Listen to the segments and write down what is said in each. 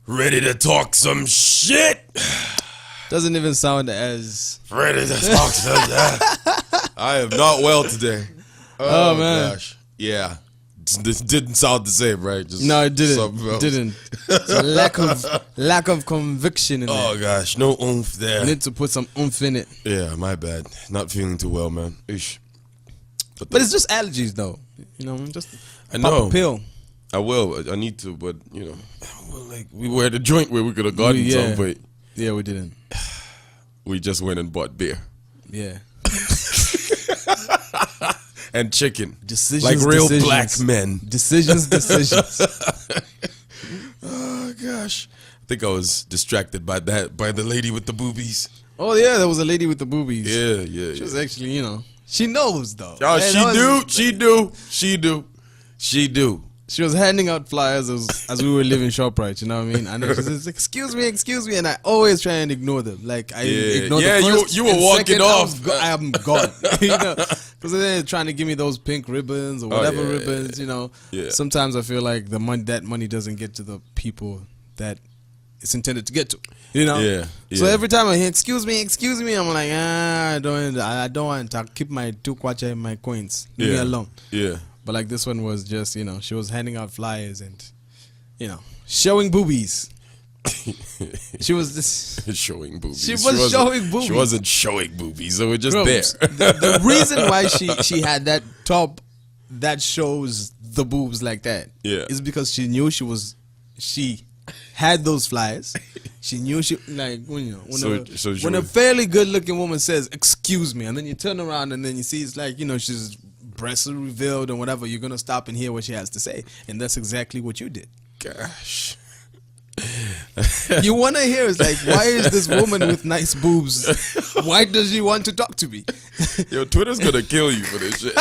Ready to talk some shit. Doesn't even sound as ready to talk some shit. I am not well today. Oh man. Gosh. Yeah. This didn't sound the same, right? Just no, it didn't. Didn't. Lack of conviction in there. Oh gosh, no oomph there. You need to put some oomph in it. Yeah, my bad. Not feeling too well, man. Ish. But it's just allergies, though. You know, just I know. pop a pill. I will. I need to, but you know, like we were at a joint where we could have gotten some, but yeah, we didn't. We just went and bought beer. Yeah. And chicken. Decisions, like real decisions. black men. Decisions. Oh gosh, I think I was distracted by the lady with the boobies. Oh yeah, there was a lady with the boobies. Yeah. She was actually, you know, she knows though. Oh, she do. She was handing out flyers as we were leaving ShopRite, you know what I mean? And then she says, excuse me, and I always try and ignore them. Like, I ignore the first you were walking off. I'm gone, you know? Because they're trying to give me those pink ribbons or whatever ribbons, you know? Yeah. Sometimes I feel like that money doesn't get to the people that it's intended to get to, you know? Yeah. So every time I hear, excuse me, I'm like, I don't want. I'll keep my 2 kwacha and my coins. Leave me alone. Yeah. But like this one was just, you know, she was handing out flyers and, you know, showing boobies. She was just showing boobies. She was showing boobies. She wasn't showing boobies. They were just Bro, there. The reason why she had that top that shows the boobs like that is because she knew she had those flyers. She knew when a fairly good looking woman says, excuse me, and then you turn around and then you see it's like, you know, she's breasts are revealed and whatever, you're gonna stop and hear what she has to say, and that's exactly what you did. Gosh, you want to hear? It's like, why is this woman with nice boobs? Why does she want to talk to me? Yo, Twitter's gonna kill you for this shit.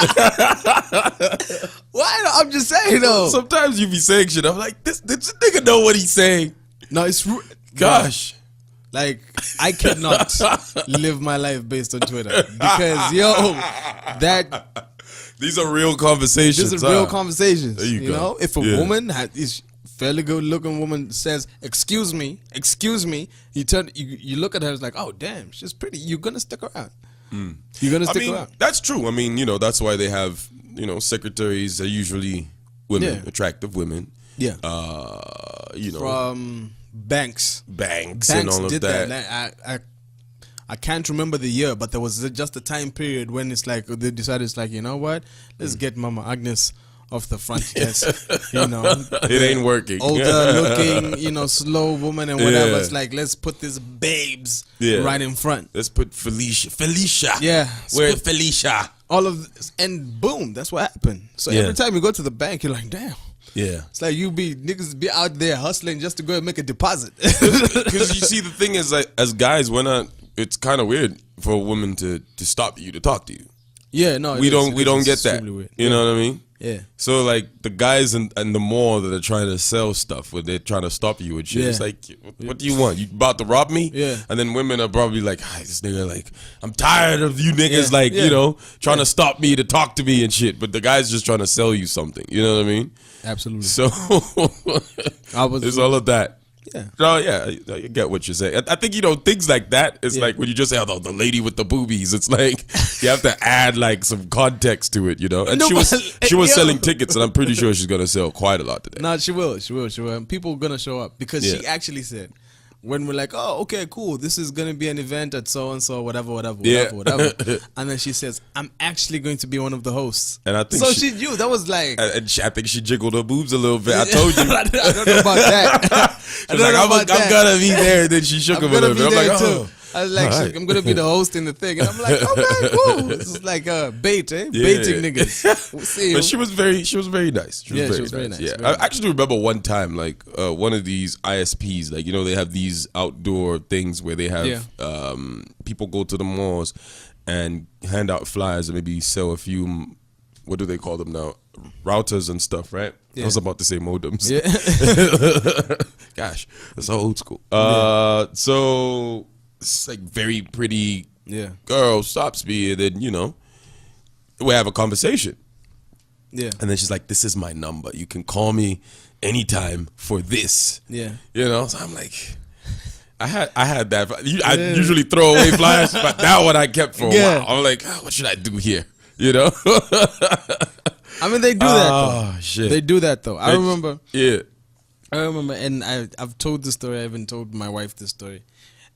Why? I'm just saying though. Sometimes you be saying shit. I'm like, this nigga know what he's saying. No, it's gosh. Like, I cannot live my life based on Twitter because these are real conversations. These are real conversations. There you go. Know, if a woman is fairly good looking woman says, excuse me, you look at her, it's like, oh damn, she's pretty. You're gonna stick around. You're gonna stick around. That's true. I mean, you know, that's why they have, you know, secretaries are usually women, attractive women. Yeah. You know, from banks and all of that. I can't remember the year, but there was just a time period when it's like they decided, it's like, you know what, let's get Mama Agnes off the front desk. You know, it ain't working. Older looking, you know, slow woman and whatever. It's like, let's put these babes right in front. Let's put Felicia. Yeah, where's Felicia? All of this, and boom, that's what happened. So every time you go to the bank, you're like, damn. Yeah, it's like niggas be out there hustling just to go and make a deposit. Because you see, the thing is, like, as guys, we're not. It's kind of weird for a woman to stop you, to talk to you. Yeah, no, we don't get that. Weird. You know what I mean? Yeah. So like the guys and the mall that are trying to sell stuff, where they're trying to stop you and shit. It's like, what do you want? You about to rob me? Yeah. And then women are probably like, hi, this nigga, like, I'm tired of you niggas, like, you know, trying to stop me to talk to me and shit. But the guy's just trying to sell you something. You know what I mean? Absolutely. So it's all of that. Yeah. Oh yeah, I get what you're saying. I think, you know, things like that. It's like when you just say, "Oh, the lady with the boobies." It's like you have to add like some context to it, you know. And she was selling tickets, and I'm pretty sure she's gonna sell quite a lot today. No, she will. People are gonna show up because she actually said, when we're like, oh, okay, cool, this is gonna be an event at so and so, whatever. And then she says, I'm actually going to be one of the hosts. And I think she knew. That was like, and I think she jiggled her boobs a little bit. I told you. I don't know about that. I'm gonna be there. Then she shook him a little bit. I'm like, oh. I was like, I'm gonna be the host in the thing, and I'm like, okay, cool. This is like bait, baiting niggas. We'll see. But she was very nice. She was very nice. Yeah, I actually remember one time, like one of these ISPs, like, you know, they have these outdoor things where they have people go to the malls and hand out flyers and maybe sell a few. What do they call them now? Routers and stuff, right? I was about to say modems. Yeah. Gosh, that's so old school. So it's like very pretty girl stops me, and then, you know, we have a conversation. Yeah. And then she's like, this is my number. You can call me anytime for this. Yeah. You know, so I'm like, I had that. I usually throw away flyers, but that one I kept for a while. I'm like, what should I do here? You know? I mean, they do that though. Shit. They do that though. I remember. Yeah. I remember, and I've told this story. I even told my wife this story.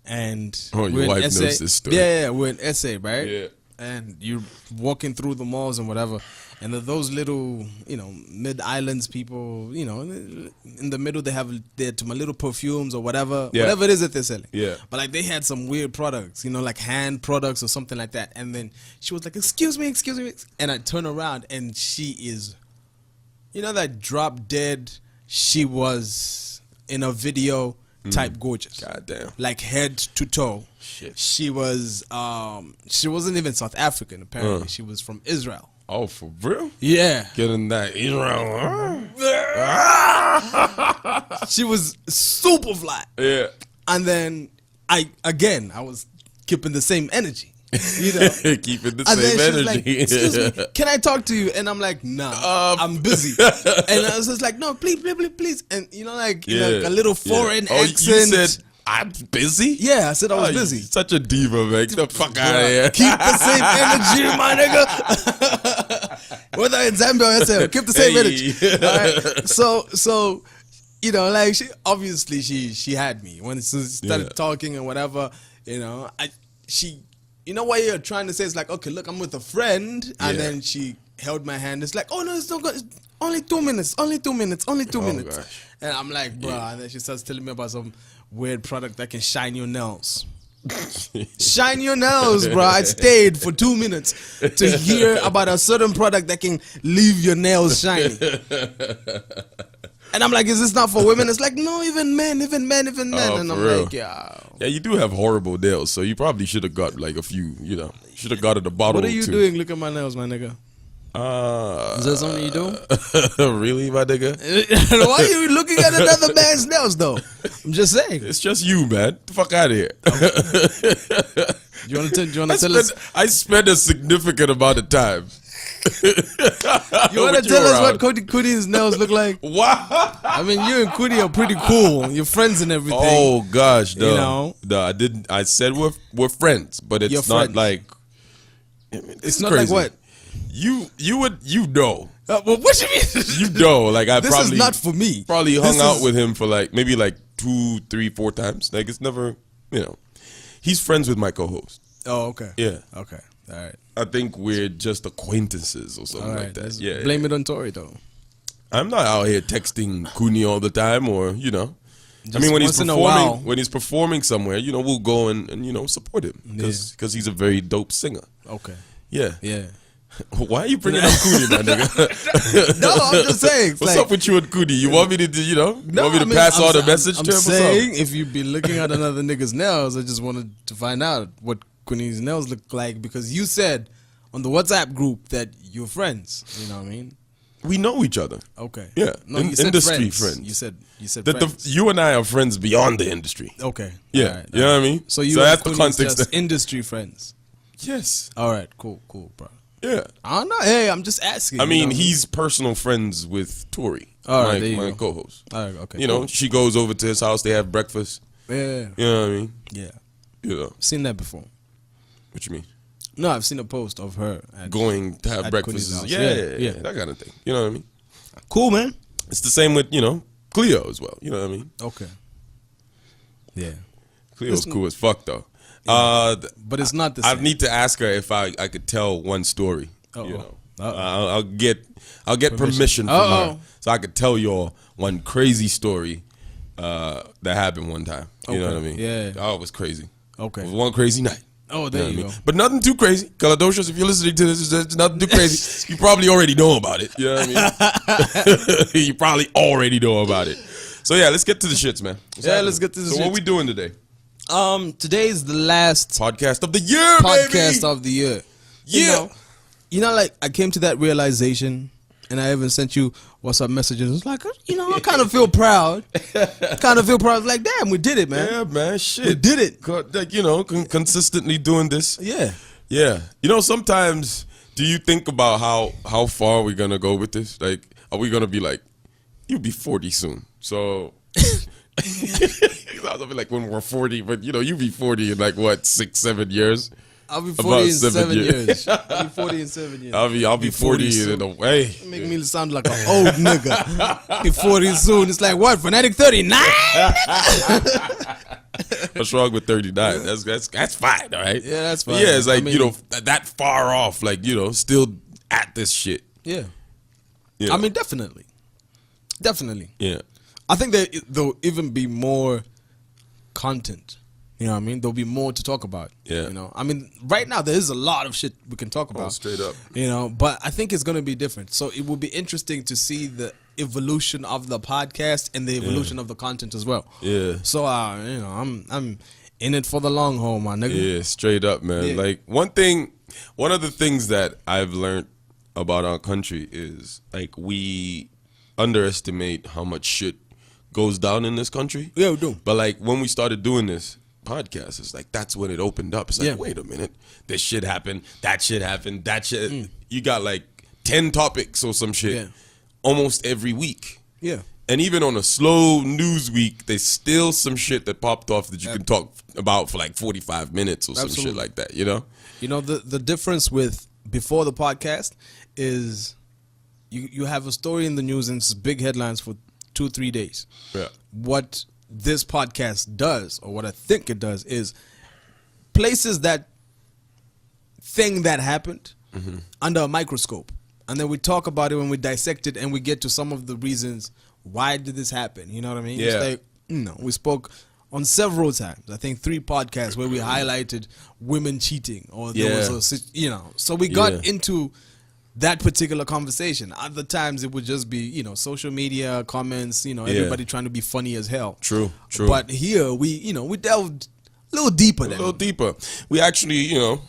And your wife knows this story. Yeah, we're in SA, right? Yeah. And you're walking through the malls and whatever, and those little, mid-islands people, in the middle they have their little perfumes or whatever it is that they're selling. Yeah. But like they had some weird products, like hand products or something like that. And then she was like, excuse me. And I turn around and she is, that drop dead, she was in a video type gorgeous. Goddamn. Like head to toe. Shit. She was she wasn't even South African apparently. She was from Israel. Oh, for real? Yeah. Getting that Israel. She was super fly. Yeah. And then I was keeping the same energy. Keeping the same energy. Like, excuse me, can I talk to you? And I'm like, nah, I'm busy. And I was just like, no, please. And a little foreign accent. You said, I'm busy? Yeah, I said I was busy. Such a diva, man. Get the fuck out of here. Keep the same energy, my nigga. Whether in Zambia or SA, keep the same energy. All right? So she obviously she had me when she started talking and whatever. What you're trying to say is like, okay, look, I'm with a friend, and then she held my hand. It's like, oh no, it's not good. It's only 2 minutes. Only 2 minutes. Gosh. And I'm like, bro. And then she starts telling me about some weird product that can shine your nails. Shine your nails, bro. I stayed for 2 minutes to hear about a certain product that can leave your nails shiny. And I'm like, is this not for women? It's like, no, even men. Oh, and I'm real? like, yeah. Yeah, you do have horrible nails, so you probably should have got like a few, should have got a bottle. What are you doing? Look at my nails, my nigga. Is that something you do? Really, my nigga? Why are you looking at another man's nails, though? I'm just saying. It's just you, man. Get the fuck out of here. Do you want to tell us? I spend a significant amount of time. You want to tell us what Kudi's nails look like? What? I mean, you and Kudi are pretty cool. You're friends and everything. Oh gosh, no. I didn't. I said we're friends, but it's not like. It's not crazy. Like what? You know. Well, what you mean? You know, like I this probably is not for me. Probably hung out with him for like maybe like 2, 3, 4 times. Like it's never, he's friends with my co-host. Oh, okay. Yeah. Okay. All right. I think we're just acquaintences or something like that. Yeah. Blame it on Tori though. I'm not out here texting Kuni all the time, or Just I mean, when he's he's performing somewhere, we'll go and support him because he's a very dope singer. Okay. Yeah. Yeah. Why are you bringing up Kuni, my nigga? No, I'm just saying. What's up with you and Kuni? You want me to, pass on the message to him? I'm saying if you be looking at another nigga's nails, I just wanted to find out what Kuni's nails look like, because you said on the WhatsApp group that you're friends. You know what I mean? We know each other. Okay. Yeah. No, you said industry friends. friends. You said that friends. you and I are friends beyond the industry. Okay. Yeah. Right. You know what I mean? So that's the context. Just industry friends. Yes. All right. Cool, bro. Yeah. I don't know. Hey, I'm just asking. I mean, he's personal friends with Tori, my co-host. All right. Okay. Cool. She goes over to his house. They have breakfast. Yeah. You know what I mean? Yeah. Seen that before. What you mean? No, I've seen a post of her going to have breakfast. Yeah, that kind of thing. You know what I mean? Cool, man. It's the same with Cleo as well. You know what I mean? Okay. Yeah. Cleo's cool as fuck though. Yeah. But it's not the same. I need to ask her if I could tell one story. I'll get permission from her so I could tell y'all one crazy story that happened one time. You know what I mean? Yeah. Oh, it was crazy. Okay. It was one crazy night. Oh, there you go. But nothing too crazy. Kaladocious, if you're listening to this, it's nothing too crazy. You probably already know about it. You know what I mean? You probably already know about it. So yeah, let's get to the shits, man. Let's get to the shits. So what we doing today? Today is the last podcast of the year, podcast baby. Of the year. Yeah. Like I came to that realization, and I even sent you WhatsApp messages. It's like, I kind of feel proud. Like, damn, we did it, man. Yeah, man, shit. We did it. Like, consistently doing this. Yeah. Yeah. Sometimes do you think about how far we're going to go with this? Like, are we going to be like you'll be 40 soon. So I'll be like when we're 40, but you'll be 40 in like what, 6-7 years. I'll be 40 in 7 years. I'll be 40 in 7 years. I'll be 40 in a way. Make me sound like an old nigga. I'll be 40 soon. It's like what? Fanatic 39? What's wrong with 39? That's fine, all right? Yeah, that's fine. But yeah, it's like, that far off, like, still at this shit. Yeah. I mean, definitely. Definitely. Yeah. I think there'll even be more content. You know what I mean? There'll be more to talk about. Yeah. I mean, right now there is a lot of shit we can talk about. Straight up. But I think it's going to be different. So it will be interesting to see the evolution of the podcast and the evolution of the content as well. Yeah. So I'm in it for the long haul, my nigga. Yeah, straight up, man. Yeah. Like one of the things that I've learned about our country is like we underestimate how much shit goes down in this country. Yeah, we do. But like when we started doing this podcast, it's like that's when it opened up. It's like, wait a minute, this shit happened, that shit happened, that shit. You got like 10 topics or some shit almost every week. Yeah. And even on a slow news week, there's still some shit that popped off that you can talk about for like 45 minutes or some shit like that, the difference with before the podcast is you have a story in the news and it's big headlines for 2-3 days. Yeah. What this podcast does, or what I think it does, is places that thing that happened under a microscope, and then we talk about it when we dissect it and we get to some of the reasons why did this happen. You know what I mean? Yeah. It's like, we spoke on several times, I think 3 podcasts where we highlighted women cheating, or there was a, so we got into that particular conversation. Other times it would just be, social media comments, everybody trying to be funny as hell. True. But here we delved a little deeper. We actually,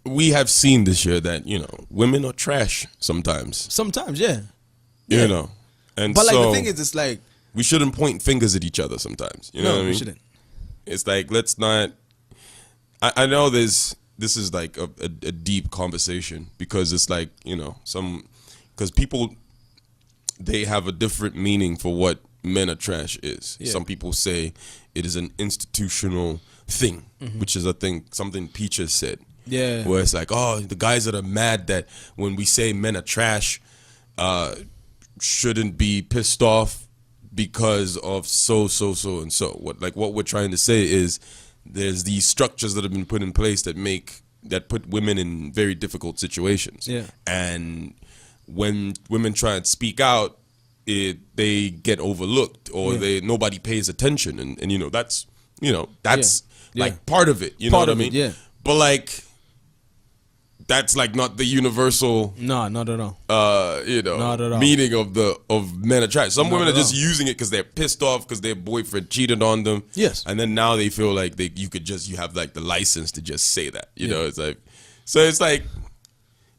we have seen this year that, women are trash sometimes. Sometimes, yeah. And but so the thing is, it's like we shouldn't point fingers at each other sometimes. You know what I mean? We shouldn't. It's like, let's not. I know this is like a deep conversation because it's like, because people, they have a different meaning for what men are trash is. Yeah. Some people say it is an institutional thing, which is something Peaches said. Yeah. Where it's like, oh, the guys that are mad that when we say men are trash, shouldn't be pissed off because of so and so. What we're trying to say is there's these structures that have been put in place that put women in very difficult situations. Yeah. And when women try and speak out, they get overlooked or nobody pays attention, and that's like part of it. You know what I mean? Yeah. But like that's like not the universal not at all. Not at all. Meaning of men are trash. Some women are just using it because they're pissed off because their boyfriend cheated on them. Yes. And then now they feel like you have like the license to just say that. You know, it's like, so it's like,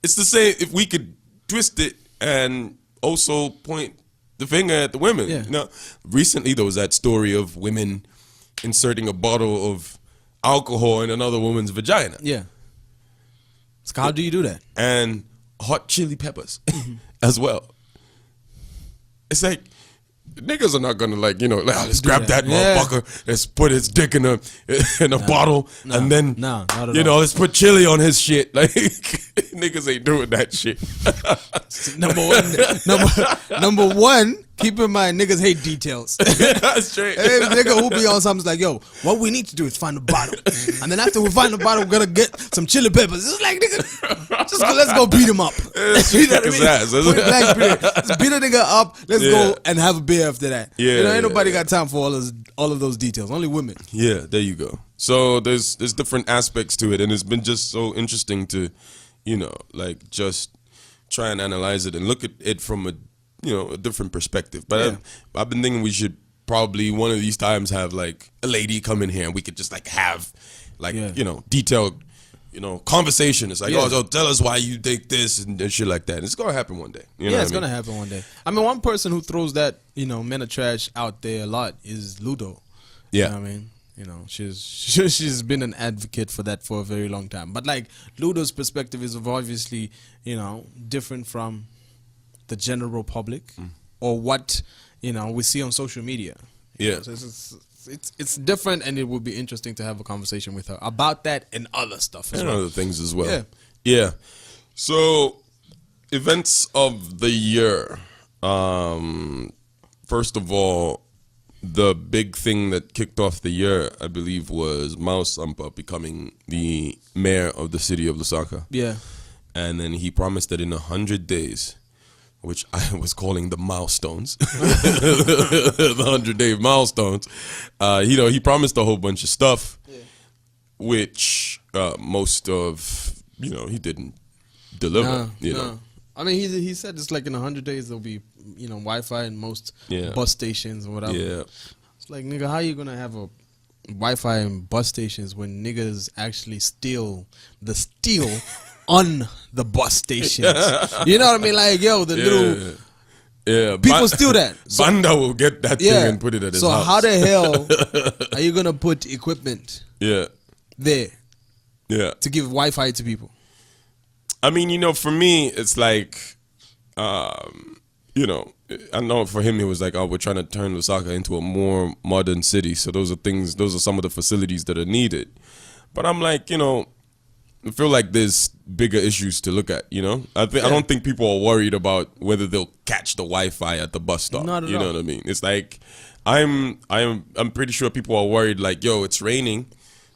it's the same if we could twist it and also point the finger at the women. Yeah. Recently there was that story of women inserting a bottle of alcohol in another woman's vagina. Yeah. So how do you do that? And hot chili peppers as well. It's like, niggas are not gonna let's grab that motherfucker, let's put his dick in a bottle, and then let's put chili on his shit. Like niggas ain't doing that shit. Number one, keep in mind niggas hate details. That's straight. Hey, nigga who be on something's like, yo, what we need to do is find a bottle, and then after we find the bottle, we're gonna get some chili peppers. It's like, nigga, let's go beat him up. You know what I mean? Let's beat a nigga up. Let's go and have a beer after that. Yeah, ain't nobody got time for all of those details. Only women. Yeah, there you go. So there's different aspects to it, and it's been just so interesting to, just try and analyze it and look at it from a different perspective. But I've been thinking we should probably one of these times have like a lady come in here and we could just like have like detailed conversation. It's like, oh, tell us why you think this and shit like that. It's gonna happen one day. It's gonna happen one day. I mean, one person who throws that men are trash out there a lot is Ludo. Yeah, you know what I mean. She's been an advocate for that for a very long time. But like Ludo's perspective is obviously different from the general public or what we see on social media. Yeah. So it's different, and it would be interesting to have a conversation with her about that and other stuff as well. Other things as well. Yeah. So, events of the year. First of all, the big thing that kicked off the year, I believe, was Miles Sampa becoming the mayor of the city of Lusaka. Yeah. And then he promised that in 100 days, which I was calling the milestones, the 100-day milestones, he promised a whole bunch of stuff, which most of, he didn't deliver. No. I mean, he said it's like in 100 days there'll be, Wi-Fi in most bus stations or whatever. Yeah. It's like, nigga, how you gonna have a Wi-Fi in bus stations when niggas actually steal the steel on the bus stations? You know what I mean? Like, yo, the little... Yeah, people steal that. So, Banda will get that thing and put it at his house. So how the hell are you gonna put equipment there to give Wi-Fi to people? I mean, for me, it's like, I know for him it was like, oh, we're trying to turn Lusaka into a more modern city. So those are some of the facilities that are needed. But I'm like, I feel like there's bigger issues to look at, I don't think people are worried about whether they'll catch the Wi-Fi at the bus stop. Not at all. Know what I mean? It's like, I'm pretty sure people are worried like, yo, it's raining.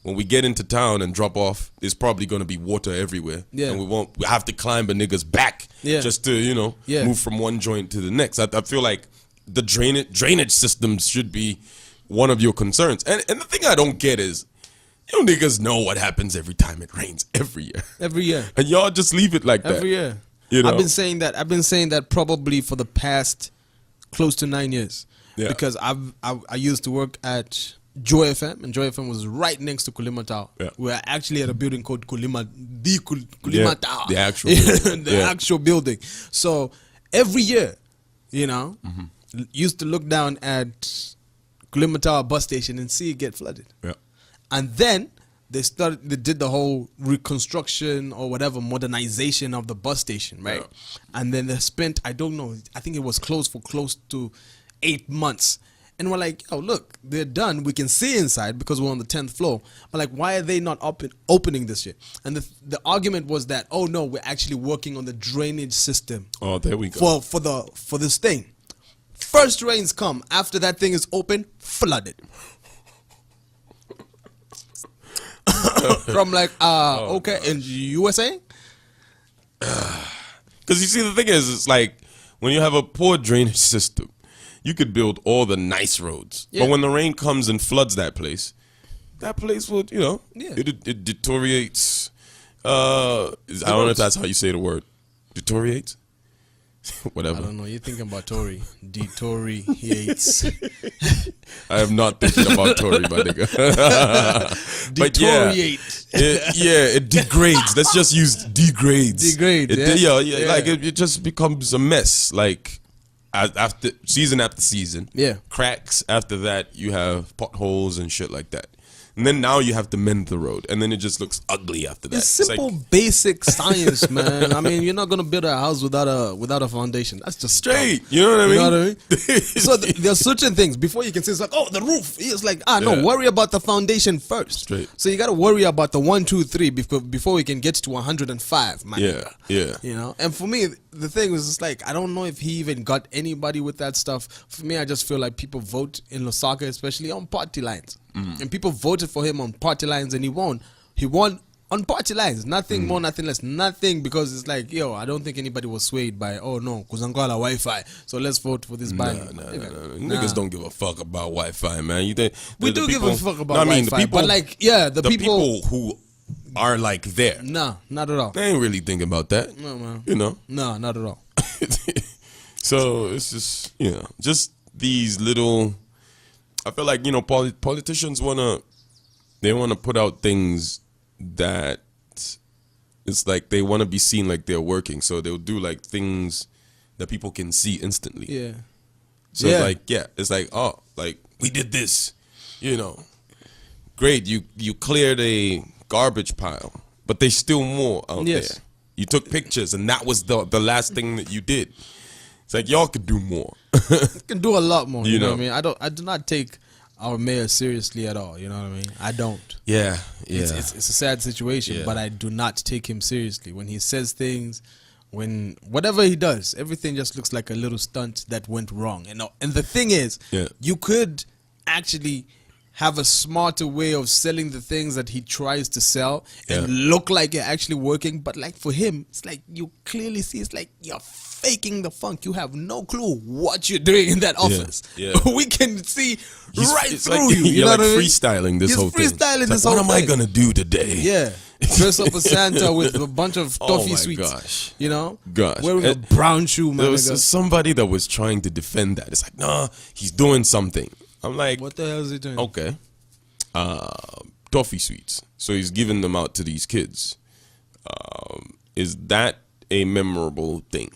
When we get into town and drop off, there's probably going to be water everywhere. Yeah. And we have to climb a nigga's back just to, move from one joint to the next. I feel like the drainage systems should be one of your concerns. And the thing I don't get is, niggas know what happens every time it rains every year. Every year. And y'all just leave it like that. Every year. I've been saying that probably for the past close to 9 years. Yeah. Because I used to work at Joy FM, and Joy FM was right next to Kulima Tower. Yeah. We're actually at a building called Kulima Tower. The actual building. Actual building. So every year, used to look down at Kulima Tower bus station and see it get flooded. Yeah. And then they did the whole reconstruction or whatever, modernization of the bus station, right? Yeah. And then they spent, I don't know, I think it was closed for close to 8 months. And we're like, oh, look, they're done. We can see inside because we're on the 10th floor. But like, why are they not opening this shit? And the argument was that, oh no, we're actually working on the drainage system. Oh, there we go. For this thing. First rains come. After that thing is open, flooded. From like, okay, in USA? Because you see, the thing is, it's like, when you have a poor drainage system, you could build all the nice roads. Yeah. But when the rain comes and floods that place would, it deteriorates. I don't know if that's how you say the word. Deteriorates? Whatever. I don't know. You're thinking about Tory. Deteriorates. I am not thinking about Tory, my nigga. Deteriorate. It degrades. Let's just use degrades. Degrades, like it just becomes a mess. Like, after season, cracks. After that, you have potholes and shit like that. And then now you have to mend the road, and then it just looks ugly after that. It's simple, basic science, man. I mean, you're not gonna build a house without a foundation. That's just straight. You know what I mean? So there's certain things before you can say it's like, oh, the roof. It's like, no, worry about the foundation first. Straight. So you got to worry about the 1, 2, 3 before we can get to 105, man. Yeah. And for me, the thing was just like, I don't know if he even got anybody with that stuff. For me, I just feel like people vote in Lusaka, especially on party lines. And people voted for him on party lines, and he won. He won on party lines. Nothing more, nothing less. Nothing, because it's like, yo, I don't think anybody was swayed by, oh no, Kuzangwala Wi-Fi, so let's vote for this guy. No. Niggas don't give a fuck about Wi-Fi, man. You think we do give a fuck about Wi-Fi, but like, the people who are like there. No, not at all. They ain't really thinking about that. No, man. No, not at all. So it's just, just these little. I feel like, politicians want to put out things that it's like they want to be seen like they're working. So they'll do like things that people can see instantly. Yeah. So it's like, oh, like we did this, great. You cleared a garbage pile, but there's still more out there. You took pictures and that was the last thing that you did. It's like y'all could do more. Can do a lot more. You know what I mean? I do not take our mayor seriously at all. You know what I mean? I don't. Yeah. It's a sad situation, but I do not take him seriously when he says things. When whatever he does, everything just looks like a little stunt that went wrong. And the thing is, you could actually have a smarter way of selling the things that he tries to sell and look like you're actually working. But like for him, it's like you clearly see it's like you're faking the funk. You have no clue what you're doing in that office. We can see through you. You're like freestyling this whole thing. What am I gonna do today? Yeah. Dress up as Santa with a bunch of toffee sweets. Gosh. You know? Wearing a brown shoe, man. There was somebody that was trying to defend that. It's like, nah, he's doing something. I'm like, what the hell is he doing? Okay. Toffee sweets. So he's giving them out to these kids. Is that a memorable thing?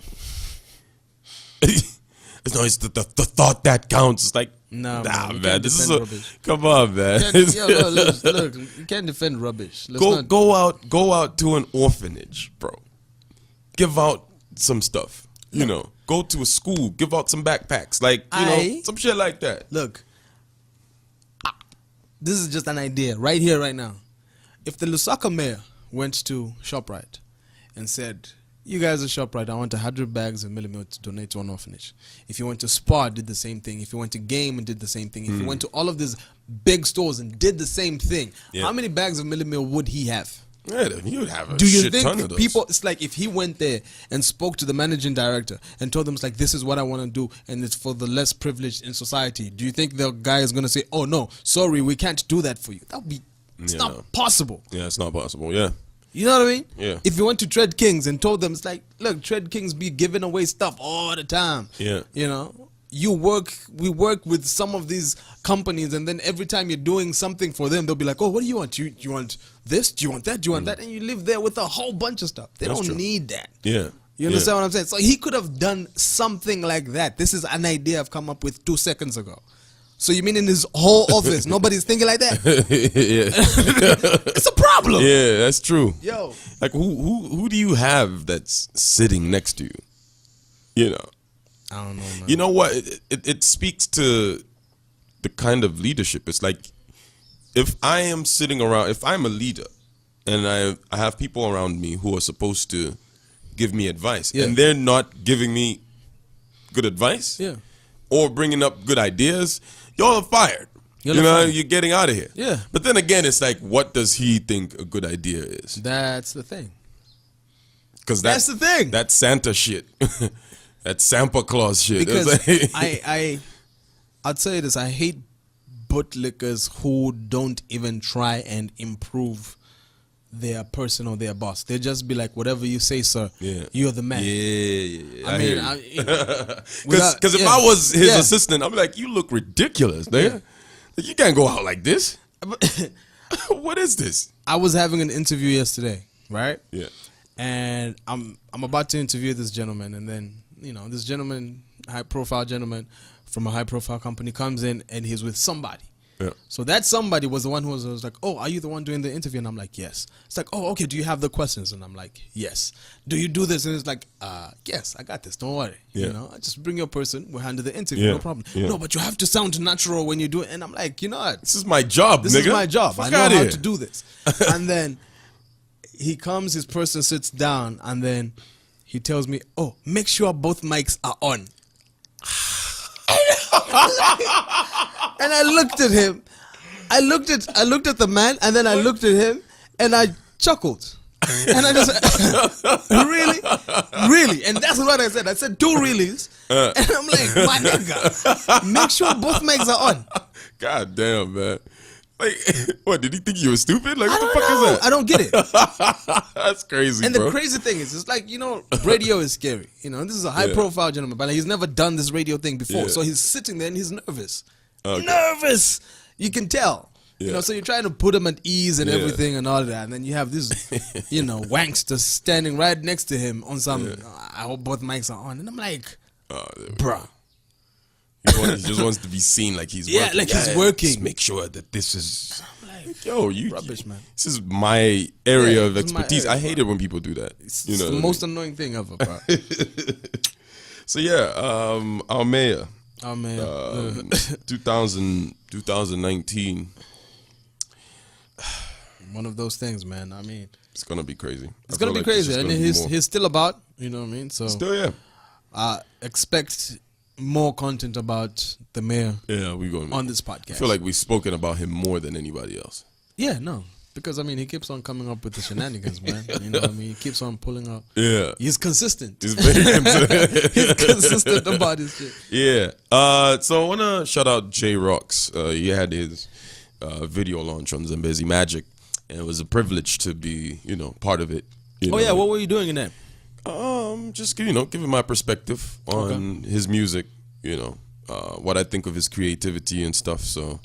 It's the thought that counts. It's like, nah, man. This is come on, man. Look, you can't defend rubbish. Go out to an orphanage, bro. Give out some stuff. You know, go to a school, give out some backpacks, like some shit like that. Look, this is just an idea right here, right now. If the Lusaka mayor went to ShopRite and said, you guys at ShopRite, I want 100 bags of millimilk to donate to an orphanage. If you went to Spar, did the same thing. If you went to Game and did the same thing. If you went to all of these big stores and did the same thing, how many bags of millimilk would he have? Yeah, he would have a shit ton of those. People, it's like if he went there and spoke to the managing director and told them, it's like, this is what I want to do and it's for the less privileged in society, do you think the guy is going to say, oh no, sorry, we can't do that for you? That would be, it's not possible. Yeah, it's not possible, yeah. You know what I mean? Yeah. If you went to Tread Kings and told them, it's like, look, Tread Kings be giving away stuff all the time. Yeah. You know? We work with some of these companies, and then every time you're doing something for them, they'll be like, oh, what do you want? You want this? Do you want that? Do you want that? And you live there with a whole bunch of stuff. They don't need that. Yeah. You understand what I'm saying? So he could have done something like that. This is an idea I've come up with 2 seconds ago. So you mean in his whole office, nobody's thinking like that? It's a problem. Yeah, that's true. Yo. Like who do you have that's sitting next to you? You know. I don't know, man. You know what? It speaks to the kind of leadership. It's like if I am sitting around, if I'm a leader and I have people around me who are supposed to give me advice and they're not giving me good advice or bringing up good ideas, y'all are fired. You're getting out of here. Yeah. But then again, it's like, what does he think a good idea is? That's the thing. Because that's the thing. That's Santa shit. That's Santa Claus shit. Because I'll tell you this, I hate bootlickers who don't even try and improve their person or their boss. They just be like, whatever you say, sir, you're the man. Yeah. I mean, because if I was his assistant, I'd be like, you look ridiculous, nigga. Like, you can't go out like this. What is this? I was having an interview yesterday, right? Yeah. And I'm about to interview this gentleman, and then, this gentleman, high-profile gentleman from a high-profile company comes in, and he's with somebody. Yeah. So that somebody was the one who was like, oh, are you the one doing the interview? And I'm like, yes. It's like, oh, okay, do you have the questions? And I'm like, yes. Do you do this? And it's like, yes, I got this. Don't worry. Yeah. Just bring your person. We'll handle the interview. No problem. Yeah. No, but you have to sound natural when you do it. And I'm like, you know what? This is my job, This is my job. I know how to do this. And then he comes, his person sits down, and then he tells me, oh, make sure both mics are on. And I looked at him. I looked at the man, and then I looked at him, and I chuckled. And I just really? And that's what I said. I said 2 reallys. And I'm like, my nigga, make sure both mics are on. God damn, man. Like, what, did he think you were stupid? Like, what the fuck is that? I don't get it. That's crazy, and bro. the crazy thing is, it's like, radio is scary. This is a high-profile gentleman, but he's never done this radio thing before. So he's sitting there, and he's nervous. Okay. Nervous! You can tell. So you're trying to put him at ease and everything and all of that. And then you have this, wankster standing right next to him on some, I hope both mics are on. And I'm like, bruh. He just wants to be seen like he's working. Like he's working. Just make sure that this is... I'm like, yo, rubbish, man. This is my area of expertise. I hate it when people do that. It's the most annoying thing ever, bro. So yeah, our mayor. 2019. One of those things, man. I mean, it's gonna be crazy. It's gonna be crazy, and he's still about. You know what I mean? So still, yeah. Expect more content about the mayor. Yeah, we going on this podcast. I feel like we've spoken about him more than anybody else. Yeah, no. Because, I mean, he keeps on coming up with the shenanigans, man. You know what I mean? He keeps on pulling up. Yeah. He's consistent. He's very consistent. He's consistent about his shit. Yeah. So I want to shout out J-Rocks. He had his video launch on Zambezi Magic, and it was a privilege to be, part of it. Yeah. What were you doing in that? Just, giving my perspective on his music, what I think of his creativity and stuff. So,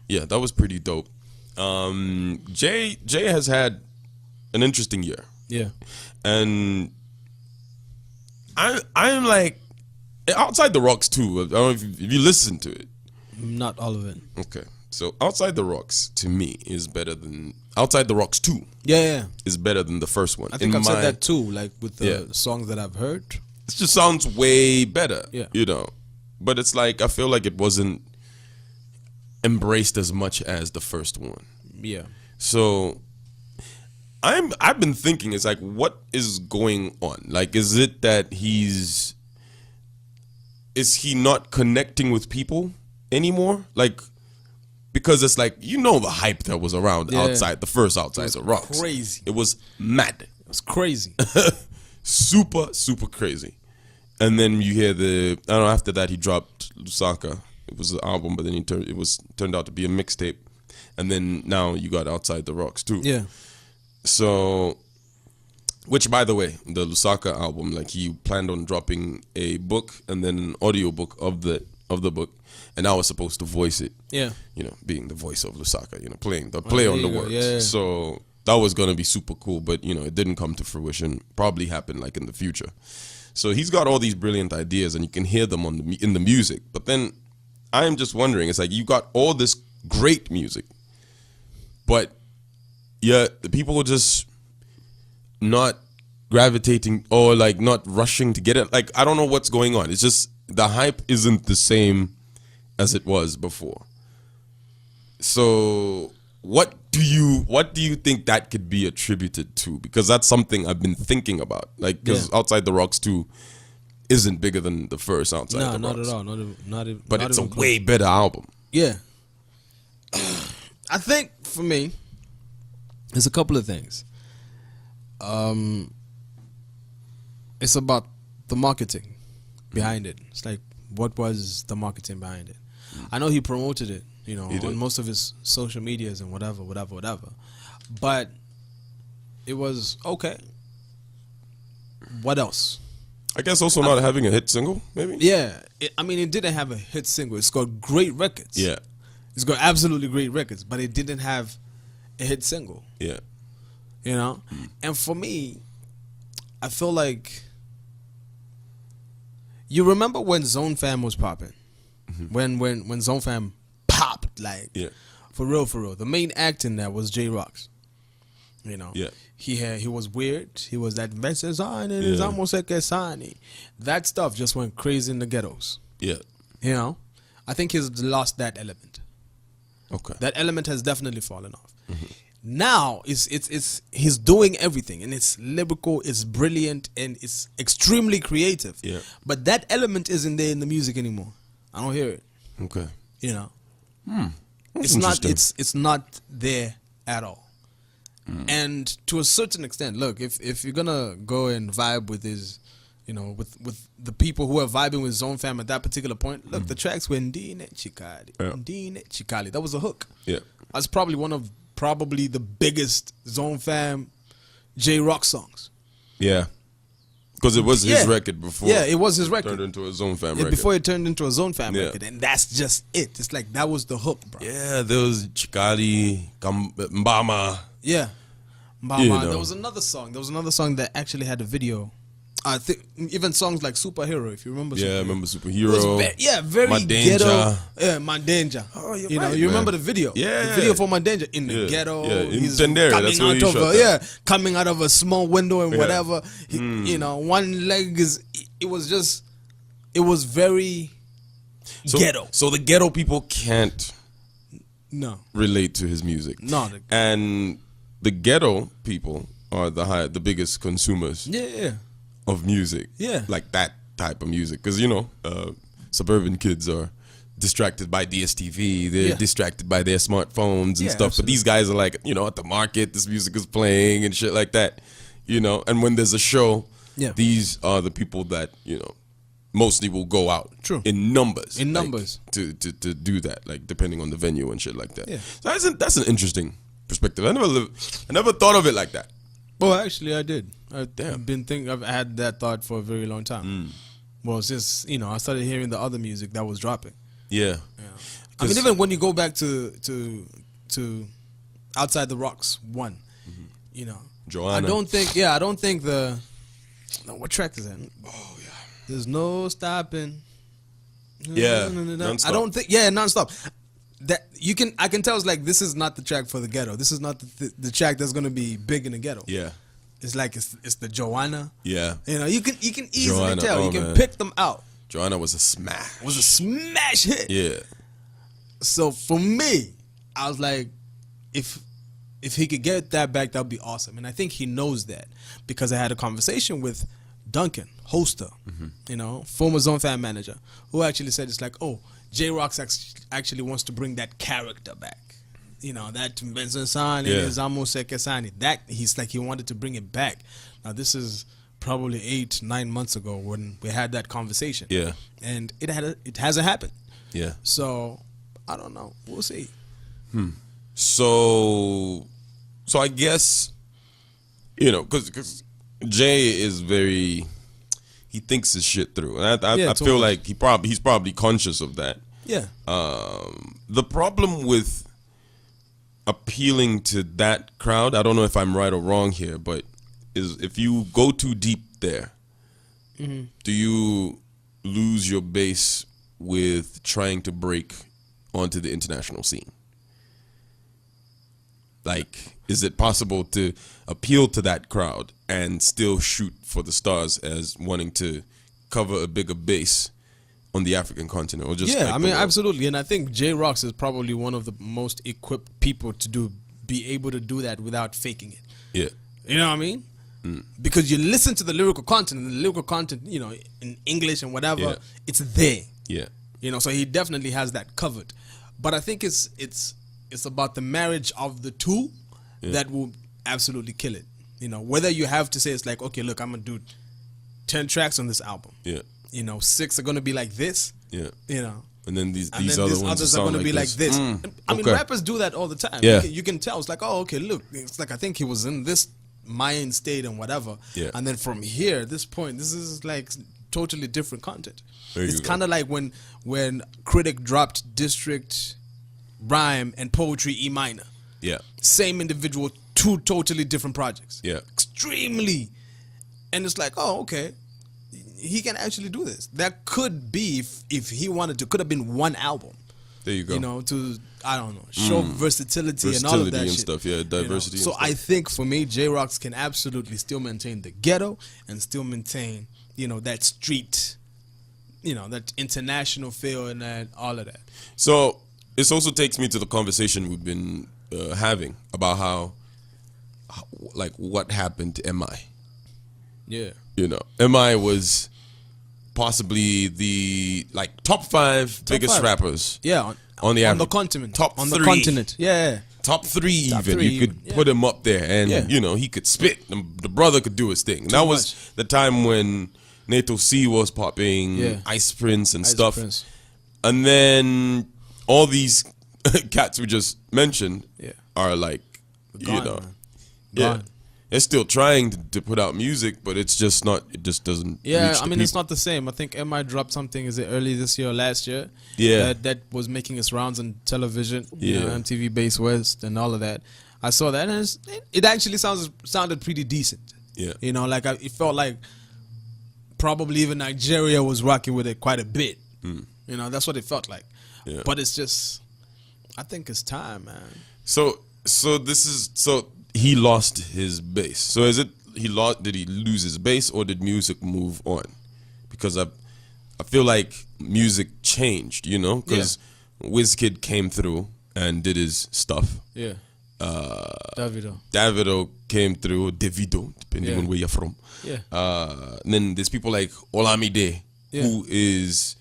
yeah, that was pretty dope. Jay has had an interesting year. Yeah. And I'm like, Outside the Rocks too. I don't know if you listen to it. Not all of it. Okay. So Outside the Rocks to me is better than Outside the Rocks 2. Yeah. Is better than the first one. I think I've said that too, like with the songs that I've heard. It just sounds way better. Yeah. But it's like I feel like it wasn't embraced as much as the first one. Yeah. So I've been thinking, it's like, what is going on? Like, is it that is he not connecting with people anymore? Like, because it's like, the hype that was around the first Outside the Rocks. Crazy. It was mad. It was crazy. Super, super crazy. And then you hear after that he dropped Lusaka. It was an album, but then it turned out to be a mixtape. And then now you got Outside the Rocks too. Yeah. So, which by the way, the Lusaka album, like he planned on dropping a book and then an audio book of the book, and I was supposed to voice it. Yeah. Being the voice of Lusaka, playing the play on the words. Yeah. So that was gonna be super cool, but it didn't come to fruition. Probably happen like in the future. So he's got all these brilliant ideas, and you can hear them in the music. But then I am just wondering, it's like you got all this great music, but the people are just not gravitating or like not rushing to get it. Like, I don't know what's going on. It's just the hype isn't the same as it was before. So what do you think that could be attributed to? Because that's something I've been thinking about. Like, because Outside the Rocks 2 isn't bigger than the first Outside the Rocks. No, not at all. Not even. But it's a way better album. Yeah. I think for me, there's a couple of things. It's about the marketing behind it. It's like, what was the marketing behind it? I know he promoted it, on most of his social medias and whatever. But it was okay. What else? I guess also not having a hit single, maybe? Yeah. It didn't have a hit single. It's got great records. Yeah. It's got absolutely great records, but it didn't have a hit single. Yeah. And for me, I feel like, you remember when Zone Fam was popping? Mm-hmm. When Zone Fam popped, like, for real. The main act in that was J-Rocks. Yeah. He was weird. He was that that stuff just went crazy in the ghettos. Yeah. I think he's lost that element. Okay. That element has definitely fallen off. Mm-hmm. Now he's doing everything, and it's lyrical, it's brilliant, and it's extremely creative. Yeah. But that element isn't there in the music anymore. I don't hear it. Okay. It's not. It's not there at all. And to a certain extent, look, if you're gonna go and vibe with his, with the people who are vibing with Zone Fam at that particular point, look, the tracks were Ndine Chikali. That was a hook. Yeah. That's probably one of the biggest Zone Fam J-Rock songs. Yeah. Because it was his record before. Yeah, it was his record. Turned into a Zone Fam record. Before it turned into a Zone Fam record. And that's just it. It's like, that was the hook, bro. Yeah, there was Chikali, Mbama. Yeah. Mbama. There was another song that actually had a video. I think even songs like Superhero, if you remember. Yeah, I remember Superhero. Very My Danger. Ghetto. Yeah, My Danger. Oh, you're right, you remember the video? Yeah, the video for My Danger in the ghetto. Yeah, in he's Tendere, coming that's where he out shot of coming out of a small window and whatever. Mm. One leg is. It was just it was very ghetto. So the ghetto people can't relate to his music. No. And the ghetto people are the biggest consumers of music. Yeah. Like that type of music. Because, suburban kids are distracted by DSTV. They're distracted by their smartphones and stuff. Absolutely. But these guys are like, at the market, this music is playing and shit like that. And when there's a show, these are the people that, mostly will go out in numbers. To do that, like depending on the venue and shit like that. Yeah. So that's an interesting perspective. I never thought of it like that. Well, actually, I did. I've had that thought for a very long time. Well, since I started hearing the other music that was dropping. Yeah. I mean, even when you go back to Outside the Rocks 1, Joanna. I don't think what track is that? Oh yeah. There's no stopping. Yeah. I don't think. Yeah, nonstop. That I can tell it's like this is not the track for the ghetto. This is not the track that's gonna be big in the ghetto. Yeah. It's like it's the Joanna. Yeah. You can easily Joanna, tell. You can pick them out. Joanna was a smash. It was a smash hit. Yeah. So for me, I was like, if he could get that back, that would be awesome. And I think he knows that because I had a conversation with Duncan Hoster, former Zone Fan manager, who actually said it's like, oh, J-Rox actually wants to bring that character back. That Benzensani, Zamu Sekesani. That he's like he wanted to bring it back. Now this is probably 8-9 months ago when we had that conversation. Yeah. And it hasn't happened. Yeah. So I don't know. We'll see. So I guess because Jay is he thinks his shit through, and I feel like he's probably conscious of that. Yeah. The problem with appealing to that crowd, I don't know if I'm right or wrong here, but is if you go too deep there, do you lose your base with trying to break onto the international scene? Like, is it possible to appeal to that crowd and still shoot for the stars as wanting to cover a bigger base on the African continent? Or just absolutely. And I think J-Rox is probably one of the most equipped people to be able to do that without faking it. Yeah. You know what I mean? Because you listen to the lyrical content, and the lyrical content, in English and whatever, it's there. Yeah. So he definitely has that covered. But I think it's about the marriage of the two that will absolutely kill it. Whether you have to say it's like, okay, look, I'm gonna do 10 tracks on this album. Yeah. 6 are gonna be like this. Yeah. And then these other ones are gonna be like this. I mean, rappers do that all the time. Yeah. You can tell. It's like, oh, okay, look, it's like I think he was in this Mayan state and whatever. Yeah. And then from here, this point, this is like totally different content. It's kind of like when Critic dropped District Rhyme and Poetry E minor. Yeah. Same individual, 2 totally different projects. Yeah. Extremely. And it's like, oh, okay. He can actually do this. That could be, if he wanted to, could have been one album. There you go. To, I don't know, show versatility and all of that and shit. Stuff, yeah, diversity. So I think for me, J-Rox can absolutely still maintain the ghetto and still maintain, that street, that international feel and that, all of that. So this also takes me to the conversation we've been having about how what happened to MI. Yeah. MI was possibly the top 5 biggest rappers. Yeah, on the continent. Top on 3. the continent. Yeah. Top 3 Top even. 3 you could put him up there, and he could spit. The brother could do his thing. And that was the time when Nato C was popping, Ice Prince and stuff. Prince. And then all these cats we just mentioned are like, Gone. They're still trying to put out music, but it's just not. It just doesn't. Yeah, reach I mean, it's not the same. I think MI dropped something. Is it early this year or last year? Yeah, that was making its rounds on television. Yeah, MTV Base West and all of that. I saw that, and it actually sounded pretty decent. Yeah, it felt like probably even Nigeria was rocking with it quite a bit. That's what it felt like. Yeah. But it's just, I think it's time, man. So he lost his base. So did he lose his base, or did music move on? Because I feel like music changed, you know, because Wizkid came through and did his stuff. Yeah. Davido came through, Davido, depending on where you're from. Yeah. And then there's people like Olamide, who is,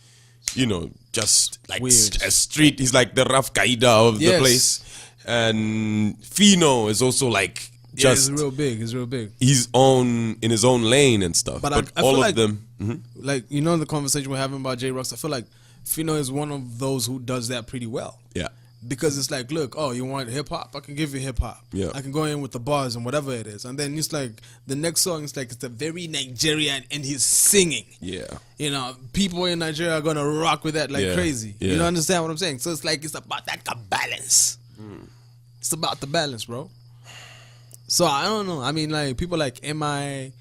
you know, just like a street. He's like the Raf Qaida of the place. And Fino is also like just he's real big. He's real big. He's in his own lane and stuff. But I all feel of like, them, like, you know, the conversation we're having about J-Rocks, I feel like Fino is one of those who does that pretty well. Yeah. Because it's like, look, oh, you want hip hop? I can give you hip hop. Yeah. I can go in with the bars and whatever it is. And then it's like the next song is like it's a very Nigerian and he's singing. Yeah. You know, people in Nigeria are gonna rock with that like crazy. Yeah. You know, understand what I'm saying? So it's like it's about that balance. It's about the balance, bro. So I don't know. I mean, like people like MI,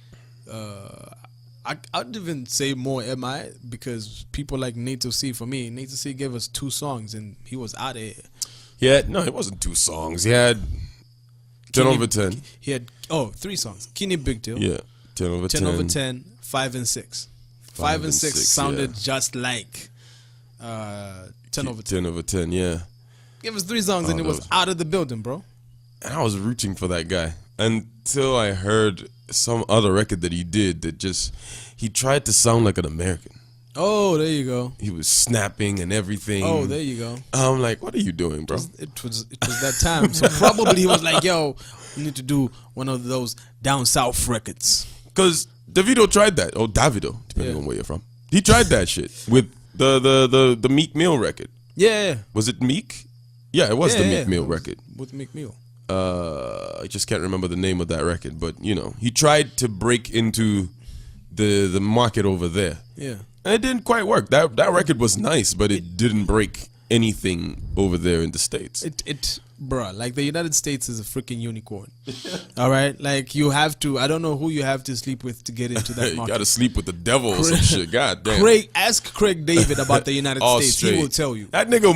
I'd even say more MI because people like Need to See. For me, Need to See gave us 2 songs and he was out of here. Yeah, no, it wasn't 2 songs. He had 10 over 10. He had 3 songs. Kenny Big Deal. Yeah, 10 over 10. 10 over 10, 5 and 6. 5 and 6 sounded just like 10 over 10. 10 over 10, yeah. Give us 3 songs and it was out of the building, bro. And I was rooting for that guy until I heard some other record that he did that just, he tried to sound like an American. Oh, there you go. He was snapping and everything. Oh, there you go. I'm like, what are you doing, bro? It was that time. So probably he was like, yo, we need to do one of those down south records. Because Davido tried that. Oh, Davido, depending on where you're from. He tried that shit with the Meek Mill record. Yeah. Was it Meek? Yeah, it was the Meek Mill record. With Meek Mill. I just can't remember the name of that record, but you know, he tried to break into the market over there. Yeah. And it didn't quite work. That record was nice, but it didn't break anything over there in the States. Bruh, like the United States is a freaking unicorn. All right? Like you have to, I don't know who you have to sleep with to get into that market. You gotta sleep with the devil or some shit. God damn. Ask Craig David about the United States. Straight. He will tell you. That nigga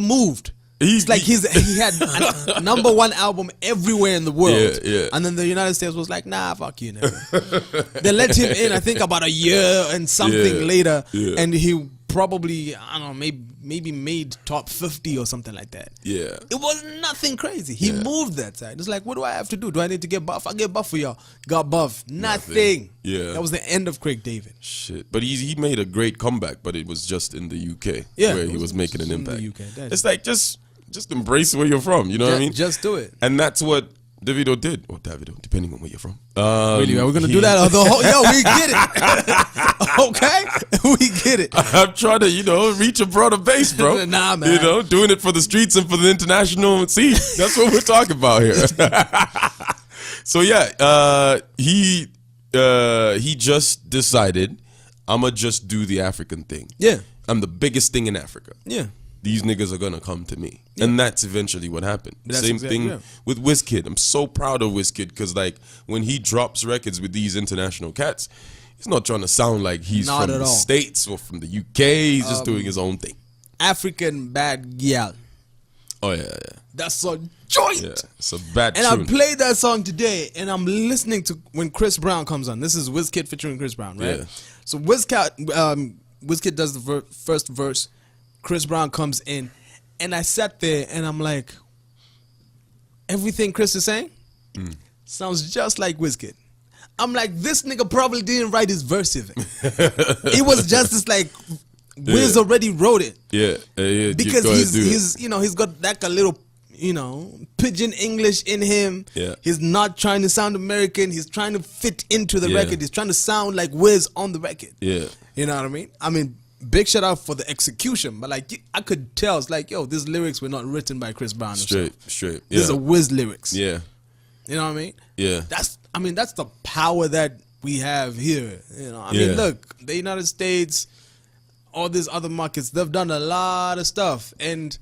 moved. It's like he had a #1 album everywhere in the world. Yeah. And then the United States was like, nah, fuck you, nigga. They let him in, I think, about a year and something later. Yeah. And he probably, I don't know, maybe made top 50 or something like that. Yeah. It was nothing crazy. He moved that side. It's like, what do I have to do? Do I need to get buff? I get buff for y'all. Got buff. Nothing. Yeah. That was the end of Craig David. Shit. But he made a great comeback, but it was just in the UK where he was making an impact. In the UK. It's like, just embrace where you're from, you know what I mean? Just do it. And that's what Davido did. Or Davido, depending on where you're from. Really, are we going to do that? Yo, we get it. Okay? We get it. I'm trying to, reach a broader base, bro. Nah, man. Doing it for the streets and for the international scene. That's what we're talking about here. So, yeah, he just decided, I'm going to just do the African thing. Yeah. I'm the biggest thing in Africa. Yeah. These niggas are gonna come to me, and that's eventually what happened. Same thing with Wizkid. I'm so proud of Wizkid because, like, when he drops records with these international cats, he's not trying to sound like he's from the States or from the UK. He's just doing his own thing. African Bad Gyal. Oh yeah. That's a joint. Yeah, it's a bad tune. And I played that song today, and I'm listening to when Chris Brown comes on. This is Wizkid featuring Chris Brown, right? Yeah. So Wizkid does the first verse. Chris Brown comes in, and I sat there and I'm like, everything Chris is saying sounds just like Wizkid. I'm like, this nigga probably didn't write his verse even. It was just this like, Wiz already wrote it. Yeah. Because he's got like a little, pidgin English in him. Yeah. He's not trying to sound American. He's trying to fit into the record. He's trying to sound like Wiz on the record. Yeah. You know what I mean? I mean, big shout out for the execution, but like I could tell, it's like, yo, these lyrics were not written by Chris Brown himself. Straight. Yeah. These are Wiz lyrics. Yeah. You know what I mean? Yeah. That's the power that we have here. I mean, look, the United States, all these other markets, they've done a lot of stuff, and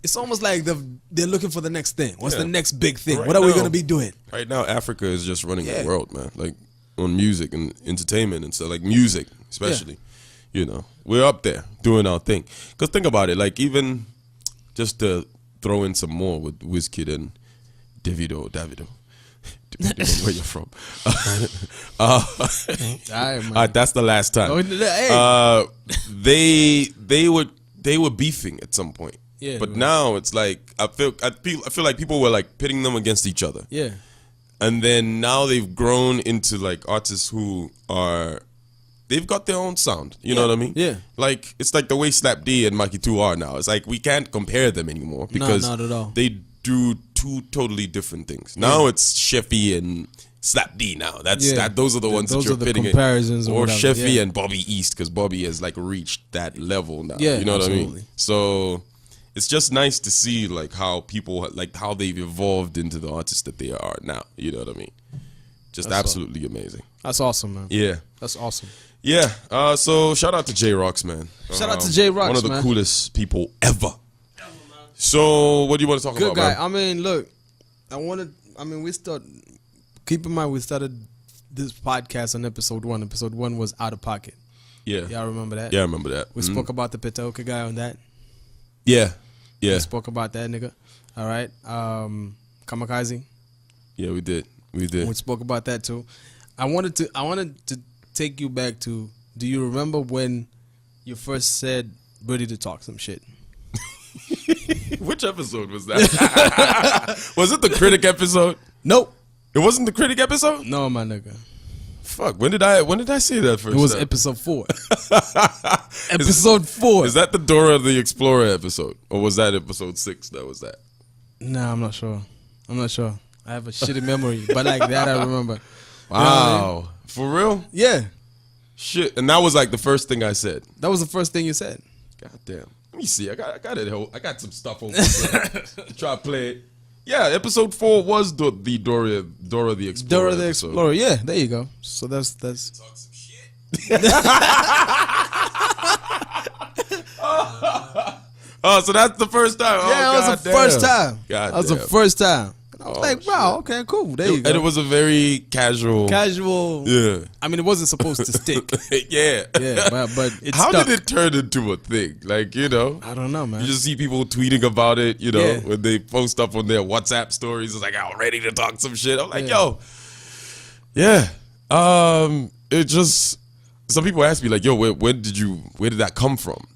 it's almost like they're looking for the next thing. What's the next big thing? Right, what are we gonna be doing? Right now, Africa is just running the world, man. Like on music and entertainment and stuff, like music especially. We're up there doing our thing. Because think about it, like even just to throw in some more with Wizkid and Davido. Depending on where you're from. That's the last time. They were beefing at some point. Yeah, but now it's like I feel like people were like pitting them against each other. Yeah. And then now they've grown into like artists who they've got their own sound. You know what I mean? Yeah. Like it's like the way Slap D and Maki 2 are now. It's like we can't compare them anymore because not at all. They do two totally different things. Now it's Sheffy and Slap D now. Those are the ones that you're pitting comparisons or Sheffy and Bobby East, because Bobby has like reached that level now. Yeah, you know absolutely. what I mean? So it's just nice to see like how people like how they've evolved into the artists that they are now. You know what I mean? Just absolutely amazing. That's awesome, man. Yeah. That's awesome. Yeah. So shout out to J Rocks, man. Shout out to J Rocks, one of the coolest people ever. So what do you want to talk about, Good guy. man? I mean, look, keep in mind we started this podcast on episode 1. Episode 1 was Out of Pocket. Yeah. Y'all remember that? Yeah, I remember that. We spoke about the Petaoka guy on that. Yeah. Yeah. We spoke about that nigga. All right. Kamikaze. Yeah, we did. We spoke about that too. I wanted to take you back to, do you remember when you first said ready to talk some shit? Which episode was that? Was it the Critic episode? Nope. It wasn't the Critic episode? No, my nigga. Fuck. When did I say that first? It was episode 4. Episode 4. Is that the Dora the Explorer episode? Or was that episode 6 that was that? Nah, I'm not sure. I have a shitty memory, but like that I remember. Wow. You know what I mean? For real? Yeah. Shit. And that was like the first thing I said. That was the first thing you said. God damn. Let me see. I got it. I got some stuff over there to try to play it. Yeah, episode 4 was the Dora the Explorer. Dora the Explorer. Yeah, there you go. So that's talk some shit. Oh, so that's the first time. Yeah, that was the first time. God that was the first time. I was like, wow, shit. okay, cool. There you go. And it was a very casual. Yeah. I mean, it wasn't supposed to stick. Yeah. Yeah, but it How stuck. did it turn into a thing? Like, you know. I don't know, man. You just see people tweeting about it, you know, when they post up on their WhatsApp stories. It's like, I'm ready to talk some shit. I'm like, yo. Yeah. It just, some people ask me like, yo, where did that come from?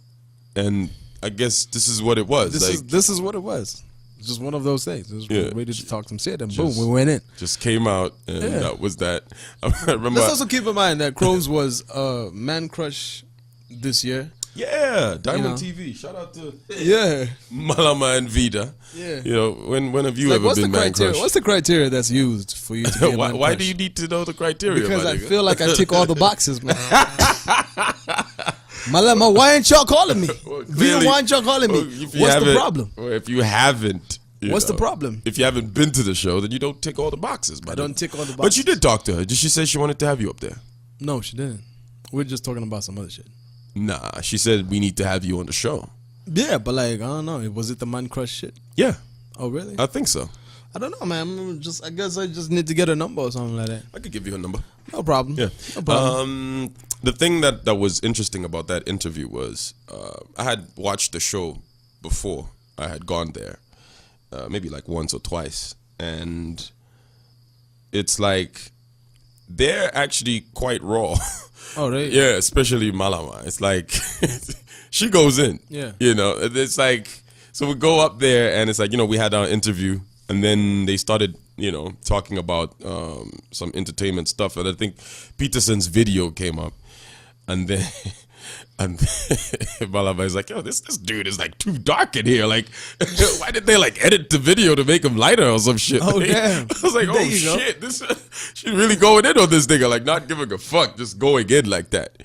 And I guess this is what it was. This is what it was. It's just one of those things. It was ready to talk some shit, and boom, we went in. Just came out, and that was that. I remember. Let's also keep in mind that Chrome's was Man Crush this year. Yeah, Diamond TV. Shout out to Malama and Vida. Yeah, you know, when have you ever been Man Crush? What's the criteria that's used for you to be a Man Why Crush? do you need to know the criteria? Because I feel like I tick all the boxes, man. Malama, why ain't y'all calling me? Vida, why ain't y'all calling me? What's the problem? If you haven't, what's the problem? If you haven't been to the show, then you don't tick all the boxes. I don't tick all the boxes. But you did talk to her. Did she say she wanted to have you up there? No, she didn't. We're just talking about some other shit. Nah, she said we need to have you on the show. Yeah, but like, I don't know. Was it the Man Crush shit? Yeah. Oh, really? I think so. I don't know, man. I guess I just need to get a number or something like that. I could give you a number. No problem. Yeah. No problem. The thing that was interesting about that interview was I had watched the show before. I had gone there maybe like once or twice. And it's like they're actually quite raw. Oh, really? Yeah, especially Malama. It's like she goes in. Yeah. You know, it's like, so we go up there and it's like, you know, we had our interview and then they started, you know, talking about some entertainment stuff. And I think Peterson's video came up and then Malama is like, yo, this dude is like too dark in here. Like, why did they like edit the video to make him lighter or some shit? Oh, like, damn. I was like, oh shit, she's really going in on this nigga, like not giving a fuck, just going in like that.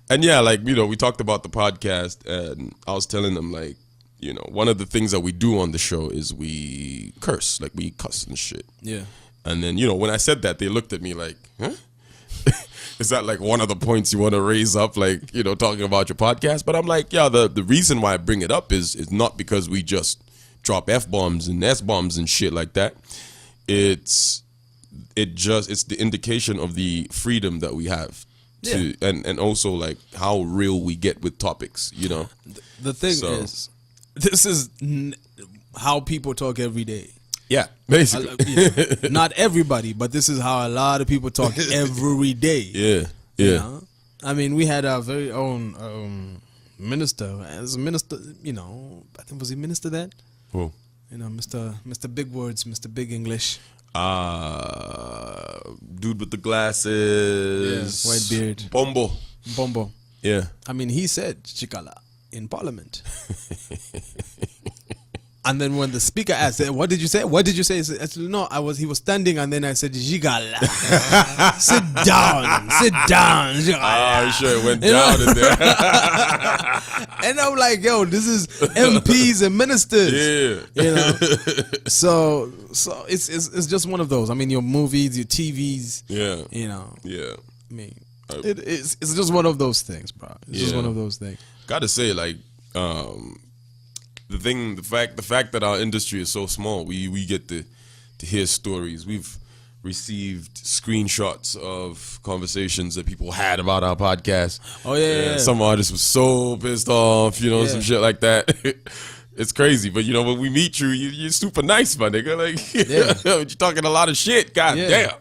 And yeah, like, you know, we talked about the podcast and I was telling them like, you know, one of the things that we do on the show is we curse, like we cuss and shit. Yeah. And then, you know, when I said that, they looked at me like, huh? Is that like one of the points you want to raise up, like, you know, talking about your podcast? But I'm like, yeah, the reason why I bring it up is not because we just drop F-bombs and S-bombs and shit like that. It's the indication of the freedom that we have to, and also like how real we get with topics, you know? The thing is, this is how people talk every day. Yeah, basically. Not everybody, but this is how a lot of people talk every day. Yeah, yeah. You know? I mean, we had our very own minister. As a minister, you know, I think, was he minister then? Who? You know, Mr. Big Words, Mr. Big English. Dude with the glasses. Yeah, white beard. Bombo. Yeah. I mean, he said Chikala in Parliament. And then when the speaker asked, "What did you say? What did you say?" I said, "No, he was standing," and then I said, "Jigala." Sit down. I'm sure it went down in there. And I'm like, yo, this is MPs and ministers. Yeah. You know. So it's just one of those. I mean, your movies, your TVs. Yeah. You know. Yeah. I mean, it's just one of those things, bro. It's just one of those things. Gotta say, like, the fact that our industry is so small, we get to hear stories. We've received screenshots of conversations that people had about our podcast. Oh yeah. Some artists were so pissed off, you know, some shit like that. It's crazy, but you know, when we meet you, you're super nice, my nigga. Like, you're talking a lot of shit. God damn.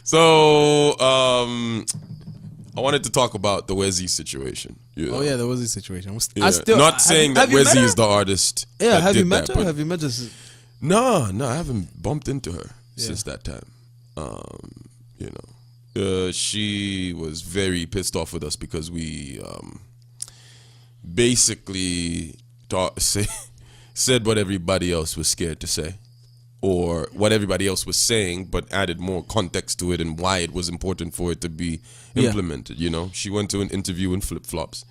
So, I wanted to talk about the Wezzy situation. You know? Oh yeah, the Wezzy situation. Not saying that Wezzy is the artist. Yeah, have you met her? Have you met her? No, I haven't bumped into her since that time. You know, she was very pissed off with us because we basically said what everybody else was scared to say, or what everybody else was saying, but added more context to it and why it was important for it to be implemented. You know, she went to an interview in flip-flops.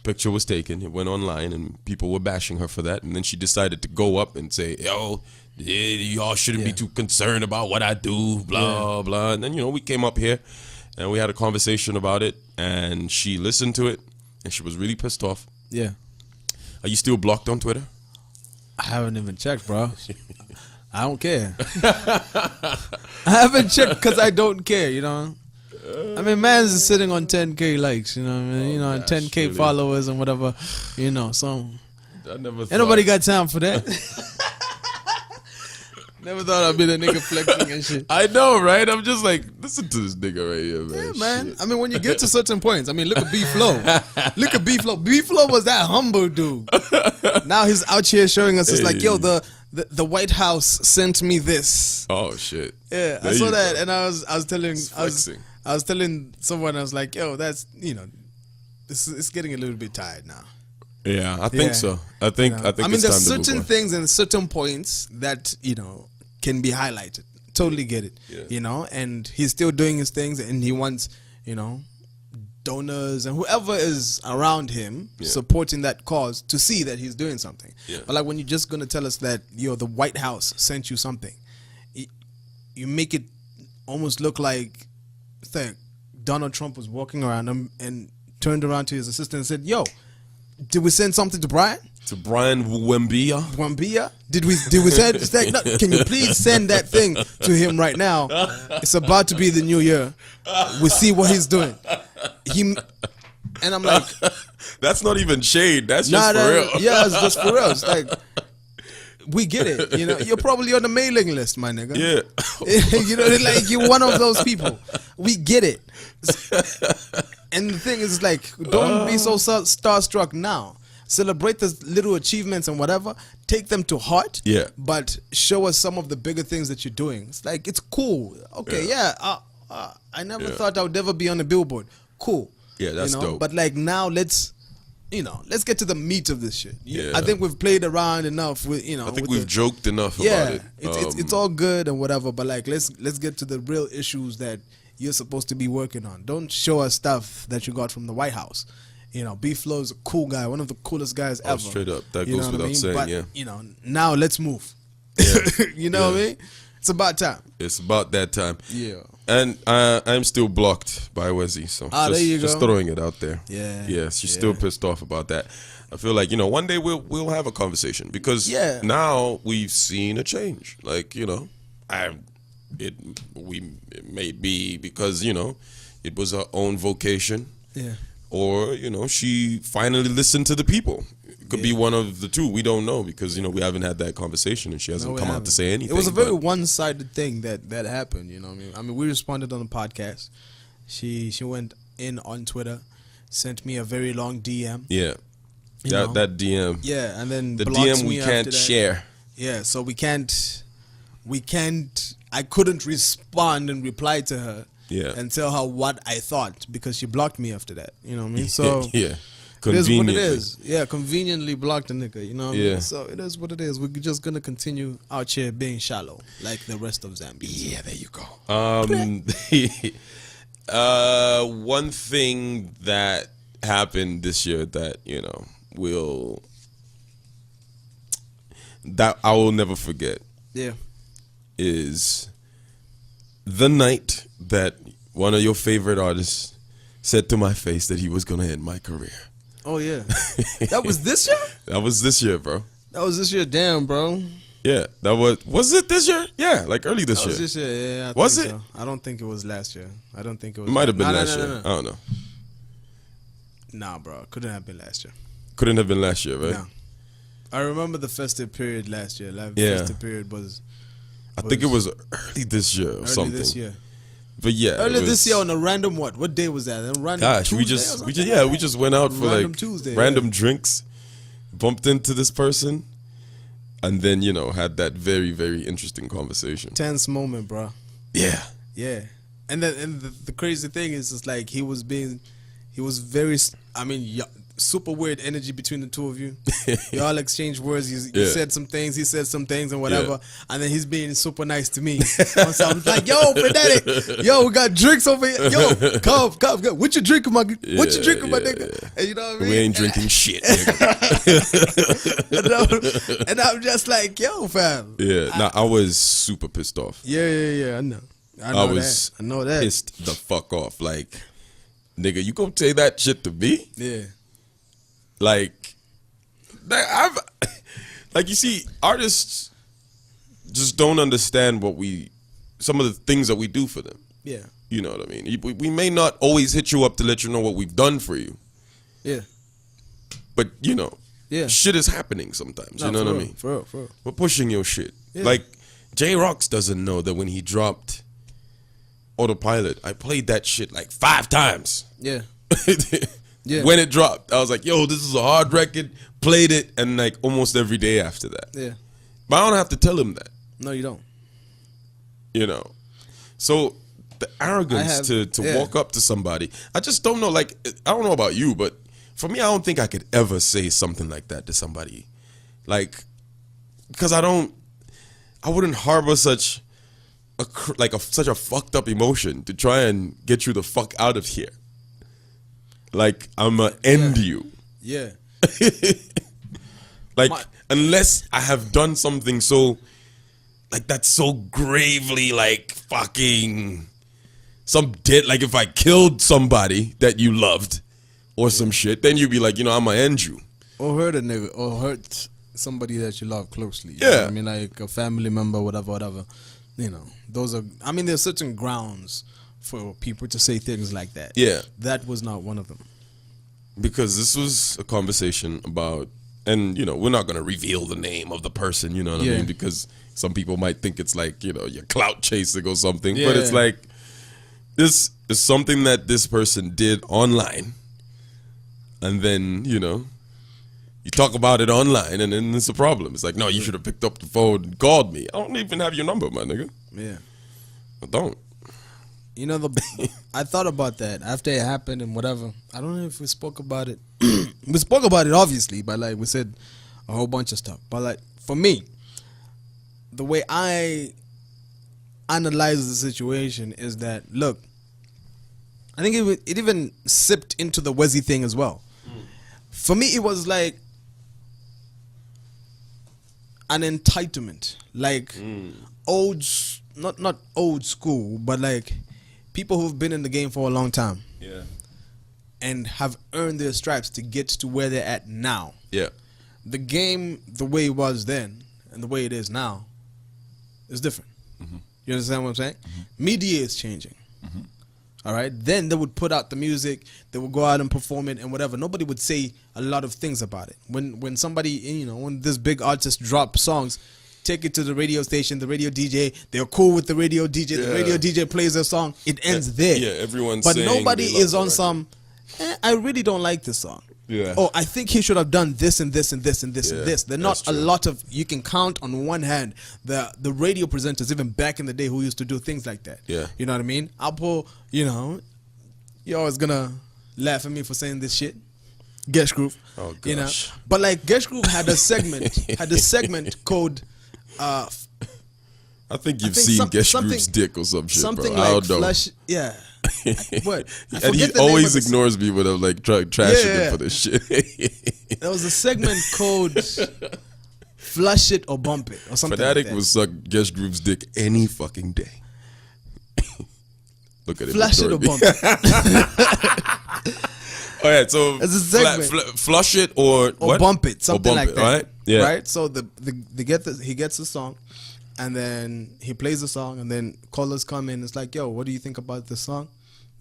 Picture was taken, it went online, and people were bashing her for that. And then she decided to go up and say, "Yo, y'all shouldn't be too concerned about what I do, blah, blah." And then, you know, we came up here and we had a conversation about it, and she listened to it, and she was really pissed off. Yeah. Are you still blocked on Twitter? I haven't even checked, bro. I don't care. I haven't checked because I don't care, you know. I mean, man's is sitting on 10K likes, you know what I mean? You know, and 10K really? Followers and whatever, you know, so. I never ain't nobody got time for that. Never thought I'd be the nigga flexing and shit. I know, right? I'm just like, listen to this nigga right here, man. Yeah, man. Shit. I mean, when you get to certain points, I mean, look at B-Flow. Look at B-Flow. B-Flow was that humble dude. Now he's out here showing us, it's like, yo, the White House sent me this. Oh shit. Yeah, I saw that, and I was telling someone, I was like, yo, that's, you know, it's getting a little bit tired now. Yeah, I think so. I think I mean, there's certain things and certain points that, you know, can be highlighted. Totally get it. Yeah. You know, and he's still doing his things, and he wants, you know, donors and whoever is around him supporting that cause to see that he's doing something. Yeah. But like when you're just gonna tell us that, yo, the White House sent you something, you make it almost look like Donald Trump was walking around him and turned around to his assistant and said, yo, did we send something to Brian? To Brian Wembia? Did we send no, can you please send that thing to him right now? It's about to be the new year. We see what he's doing. And I'm like, that's not even shade. That's just for real. Yeah, it's just for real. It's like, we get it. You know, you're probably on the mailing list, my nigga. Yeah. You know, like you're one of those people. We get it. And the thing is, like, don't be so starstruck now. Celebrate the little achievements and whatever. Take them to heart. Yeah. But show us some of the bigger things that you're doing. It's like, it's cool. Okay, I never thought I would ever be on a billboard. Cool. Yeah, that's dope. But like now, let's get to the meat of this shit. Yeah. I think we've played around enough with, you know. I think we've joked enough about it. It's all good and whatever, but like let's get to the real issues that you're supposed to be working on. Don't show us stuff that you got from the White House. You know, B-Flow's a cool guy, one of the coolest guys ever. Straight up. That goes without saying, but, you know, now let's move. Yeah. You know what I mean? It's about time. It's about that time. Yeah. And I'm still blocked by Wezzy, so just throwing it out there. Yeah. Yeah, she's still pissed off about that. I feel like, you know, one day we'll have a conversation because now we've seen a change. Like, you know, it may be because, you know, it was her own vocation. Yeah. Or, you know, she finally listened to the people. It could be one of the two. We don't know because, we haven't had that conversation and she hasn't come out to say anything. It was a very one-sided thing that happened, you know what I mean? I mean, we responded on the podcast. She went in on Twitter, sent me a very long DM. Yeah. That DM. Yeah, and then the DM we can't share. Yeah, so we can't, I couldn't respond and reply to her. Yeah. And tell her what I thought because she blocked me after that. You know what I mean? So yeah. It is what it is. Yeah, conveniently blocked a nigga. You know what I mean? So it is what it is. We're just gonna continue out here being shallow like the rest of Zambia. Yeah, there you go. One thing that happened this year that that I will never forget. Yeah. Is the night that one of your favorite artists said to my face that he was gonna end my career. Oh yeah, that was this year. That was this year, bro. That was this year. Damn, bro. Yeah, was it this year? Yeah, like early this year. Was this year? Yeah. Was it? So. I don't think it was last year. I don't think it was. It might have been last year. I don't know. Nah, bro. Couldn't have been last year. Couldn't have been last year, right? No. I remember the festive period last year. Festive period was. I think it was early this year or something. Early this year. But yeah, earlier this year on a random what? What day was that? A random Gosh, Tuesday we just went out for random Tuesday, random drinks, bumped into this person, and then had that very, very interesting conversation. Tense moment, bro. Yeah. Yeah, and the crazy thing is, it's like he was very. I mean, super weird energy between the two of you. Y'all exchange words. You said some things, he said some things, and whatever. And then he's being super nice to me. So I'm like, yo, Frenetic, yo, we got drinks over here. Yo, come. What you drinking, my nigga? And you know what I mean? We ain't drinking shit, nigga. And I'm just like, yo, fam. Yeah, I was super pissed off. Yeah, I know. I know that. Pissed the fuck off. Like, nigga, you gonna say that shit to me? Yeah. Like you see, artists just don't understand some of the things that we do for them. Yeah. You know what I mean? We may not always hit you up to let you know what we've done for you. Yeah. But, shit is happening sometimes. You know what I mean? For real. We're pushing your shit. Yeah. Like, J-Rocks doesn't know that when he dropped Autopilot, I played that shit like 5 times. Yeah. Yeah. When it dropped, I was like, yo, this is a hard record. Played it, and like almost every day after that. Yeah. But I don't have to tell him that. No, you don't. So the arrogance to walk up to somebody, I just don't know. Like, I don't know about you, but for me, I don't think I could ever say something like that to somebody. Like, because I wouldn't harbor such a fucked up emotion to try and get you the fuck out of here. Like, I'ma end you. Yeah. Like, unless I have done something so, like, that's so gravely, like, fucking, like, if I killed somebody that you loved or some shit, then you'd be like, I'ma end you. Or hurt a nigga, or hurt somebody that you love closely. Yeah. I mean, like, a family member, whatever. Those are, I mean, there's certain grounds for people to say things like that. Yeah. That was not one of them. Because this was a conversation about, and, we're not going to reveal the name of the person, you know what I mean? Because some people might think it's like, you're clout chasing or something. Yeah. But it's like, this is something that this person did online. And then, you talk about it online, and then it's a problem. It's like, no, you should have picked up the phone and called me. I don't even have your number, my nigga. Yeah. I don't. I thought about that after it happened and whatever. I don't know if we spoke about it. We spoke about it, obviously, but like we said a whole bunch of stuff. But like for me, the way I analyze the situation is that, look, I think it even sipped into the Wezzy thing as well. For me, it was like an entitlement, like not old school, but like people who've been in the game for a long time, and have earned their stripes to get to where they're at now. Yeah, the game, the way it was then and the way it is now, is different. Mm-hmm. You understand what I'm saying? Mm-hmm. Media is changing. Mm-hmm. All right. Then they would put out the music. They would go out and perform it and whatever. Nobody would say a lot of things about it. When somebody, when this big artist drop songs, take it to the radio station, the radio DJ. They're cool with the radio DJ. The radio DJ plays their song. It ends there. Yeah, everyone's But saying nobody is on some, I really don't like this song. Yeah. Oh, I think he should have done this and this and this and this and this. They're not a lot of, you can count on one hand the radio presenters, even back in the day, who used to do things like that. Yeah. You know what I mean? Apple, you're always gonna laugh at me for saying this shit. Gesh Groove. Oh, gosh. But like Gesh Groove had a segment called I think you've seen Gesh Groove's dick or some shit, something bro. like I don't know. Flush, yeah. What? And he always ignores me when I'm like trashing him for this shit. There was a segment called Flush It or Bump It or something Fanatic like that. would suck Gesh Groove's dick any fucking day. Look at it. Flush it or bump it. All right, so It's a segment. flush it or what? Bump it, something bump like it, that. right? Yeah. Right? So he gets the song, and then he plays the song, and then callers come in. It's like, yo, what do you think about the song?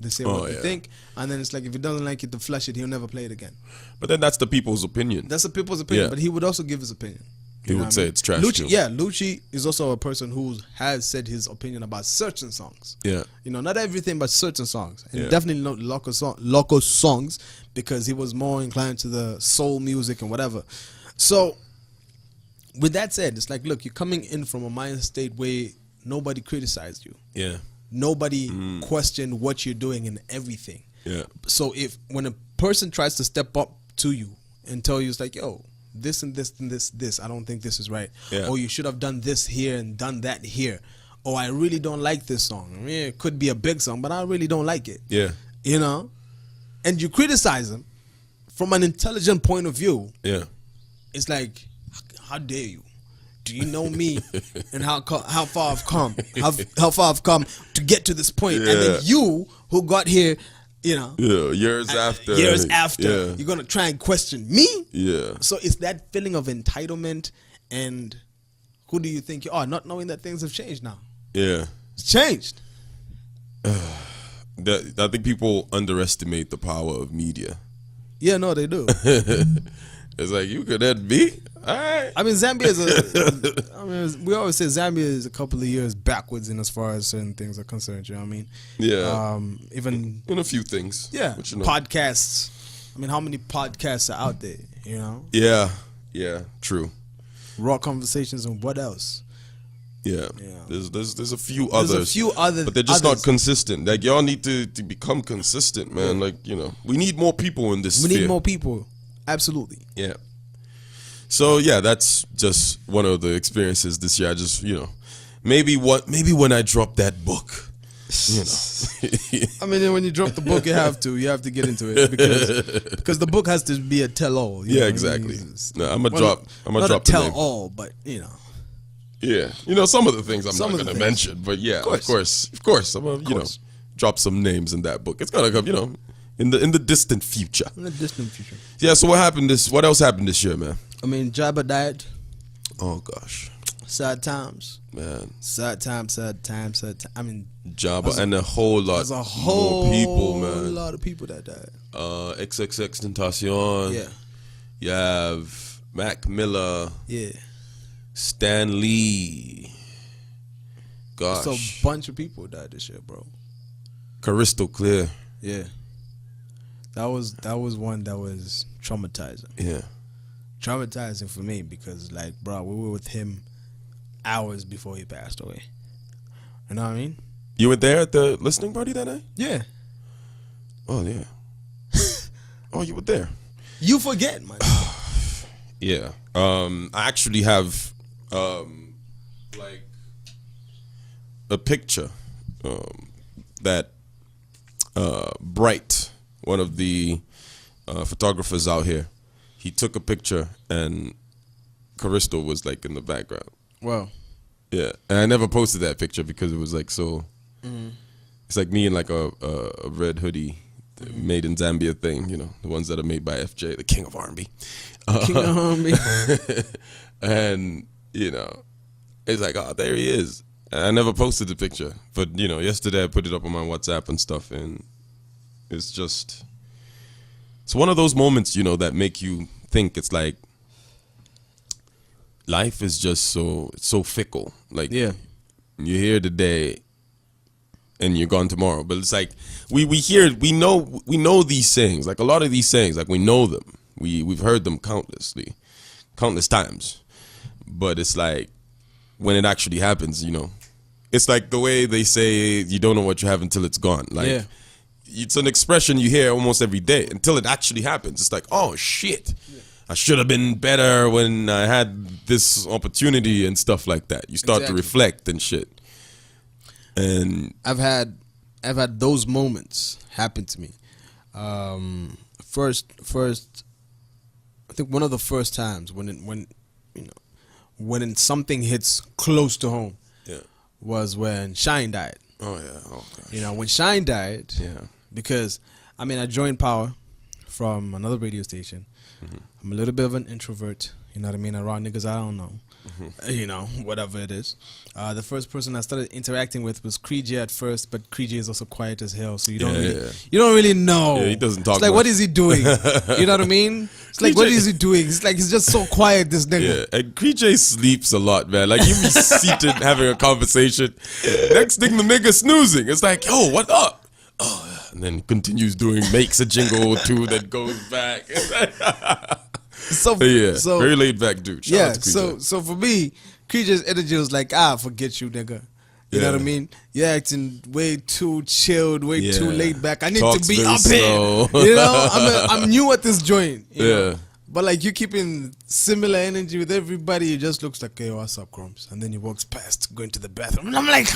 They say what they think, and then it's like, if he doesn't like it, to flush it, he'll never play it again. But then that's the people's opinion. That's the people's opinion, but he would also give his opinion. He would say it's trash too. Yeah, Lucci is also a person who has said his opinion about certain songs. Yeah. Not everything, but certain songs. And definitely not local songs, because he was more inclined to the soul music and whatever. So, with that said, it's like, look, you're coming in from a mind state where nobody criticized you. Yeah. Nobody questioned what you're doing and everything. Yeah. So, when a person tries to step up to you and tell you, it's like, yo, this and this and this, I don't think this is right. Yeah. Or you should have done this here and done that here. Or I really don't like this song. I mean, it could be a big song, but I really don't like it. Yeah. And you criticize them from an intelligent point of view. Yeah. It's like, how dare you? Do you know me and how far I've come? How far I've come to get to this point? And then you, who got here, years after, you're gonna try and question me. Yeah. So it's that feeling of entitlement, and who do you think you are? Not knowing that things have changed now. Yeah. It's changed. I think people underestimate the power of media. Yeah, no, they do. It's like, you could that be? All right. I mean, Zambia is we always say Zambia is a couple of years backwards in as far as certain things are concerned. You know what I mean? Yeah. Even in a few things. Yeah. Podcasts. I mean, how many podcasts are out there? Yeah. Yeah. True. Raw Conversations and what else? Yeah. There's a few others. But they're just not consistent. Like, y'all need to become consistent, man. Like, we need more people in this sphere. We need more people. Absolutely. Yeah. So yeah, that's just one of the experiences this year. I just, maybe when I drop that book, I mean, when you drop the book, you have to get into it because the book has to be a tell-all. Yeah, exactly. No, I'm gonna drop a tell-all, but Yeah, some of the things I'm not gonna mention, but yeah, of course, I'm gonna drop some names in that book. It's gonna come, in the distant future. In the distant future. Yeah. So what else happened this year, man? I mean, Jabba died. Oh gosh. Sad times. Man. Sad times. I mean, Jabba and a whole lot more people, man. A lot of people that died. XXXTentacion. Yeah. You have Mac Miller. Yeah. Stan Lee. Gosh. So a bunch of people died this year, bro. Crystal Clear. Yeah. That was one that was traumatizing. Yeah. Traumatizing for me because, like, bro, we were with him hours before he passed away. You know what I mean? You were there at the listening party that night? Yeah. Oh, yeah. Oh, you were there. You forget, man. Yeah. I actually have, like, a picture that Bright, one of the photographers out here, he took a picture and Caristo was like in the background. Wow. Yeah, and I never posted that picture because it was like so. It's like me in like a red hoodie, made in Zambia thing. The ones that are made by FJ, the King of R&B. King of R&B. And it's like, oh, there he is. I never posted the picture, but you know, yesterday I put it up on my WhatsApp and stuff, and it's one of those moments, you know, that make you think. It's like life is just so fickle. Like, you're here today and you're gone tomorrow. But it's like we know these sayings. Like a lot of these sayings, like we know them. We've heard them countless times. But it's like when it actually happens, you know, it's like the way they say you don't know what you have until it's gone. Like it's an expression you hear almost every day until it actually happens. It's like, oh shit. I should have been better when I had this opportunity and stuff like that. You start to reflect and shit. And I've had those moments happen to me. First, I think one of the first times when something hits close to home, was when Shine died. Oh yeah. Oh gosh. You know, when Shine died. Yeah. Because I mean, I joined Power from another radio station. Mm-hmm. I'm a little bit of an introvert, you know what I mean? Around niggas I don't know, you know, whatever it is. The first person I started interacting with was Creej at first, but Creej is also quiet as hell, so you don't really know. Yeah, he doesn't talk. It's like, much. What is he doing? You know what I mean? It's like, what is he doing? It's like he's just so quiet, this nigga. Yeah, and Creej sleeps a lot, man. Like, you be seated having a conversation. Next thing, the nigga snoozing. It's like, yo, what up? Oh, and then continues makes a jingle or two that goes back. So very laid back dude. Shout out to so for me, Creej's energy was like, forget you, nigga. You know what I mean? You're acting way too chilled, way too laid back. I need to be up here. You know, I'm new at this joint. You know? But like, you keeping similar energy with everybody. It just looks like, hey, what's up, Crumbs? And then he walks past, going to the bathroom, and I'm like,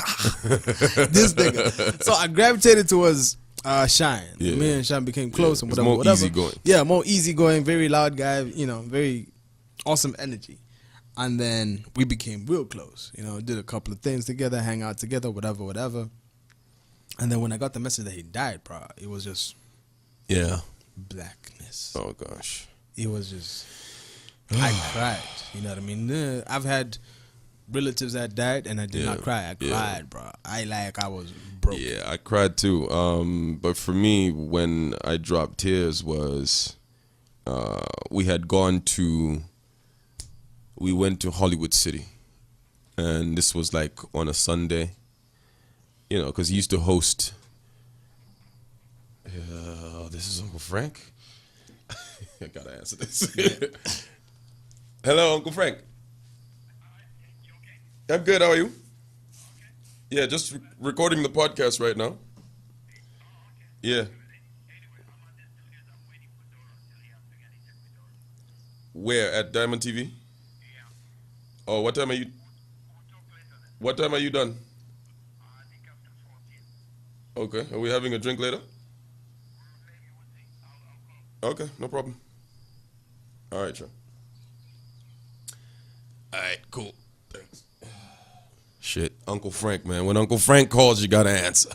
this nigga. So I gravitated towards Shine. Yeah. Me and Shine became close and whatever. More easygoing. Yeah, more easygoing, very loud guy, you know, very awesome energy. And then we became real close, you know, did a couple of things together, hang out together, whatever. And then when I got the message that he died, bro, it was just blackness. Oh gosh. It was just, I cried, you know what I mean? I've had relatives that died and I did not cry. I cried, bro. I was broke. Yeah, I cried too. But for me, when I dropped tears was, we went to Hollywood City, and this was like on a Sunday, you know, because he used to host. This is Uncle Frank. I gotta answer this. Hello, Uncle Frank. I'm good. How are you? Yeah, just recording the podcast right now. Yeah. Where? At Diamond TV? Oh, what time are you done? Okay. Are we having a drink later? Okay, no problem. All right, sure. All right, cool. Thanks. Shit, Uncle Frank, man. When Uncle Frank calls, you gotta answer.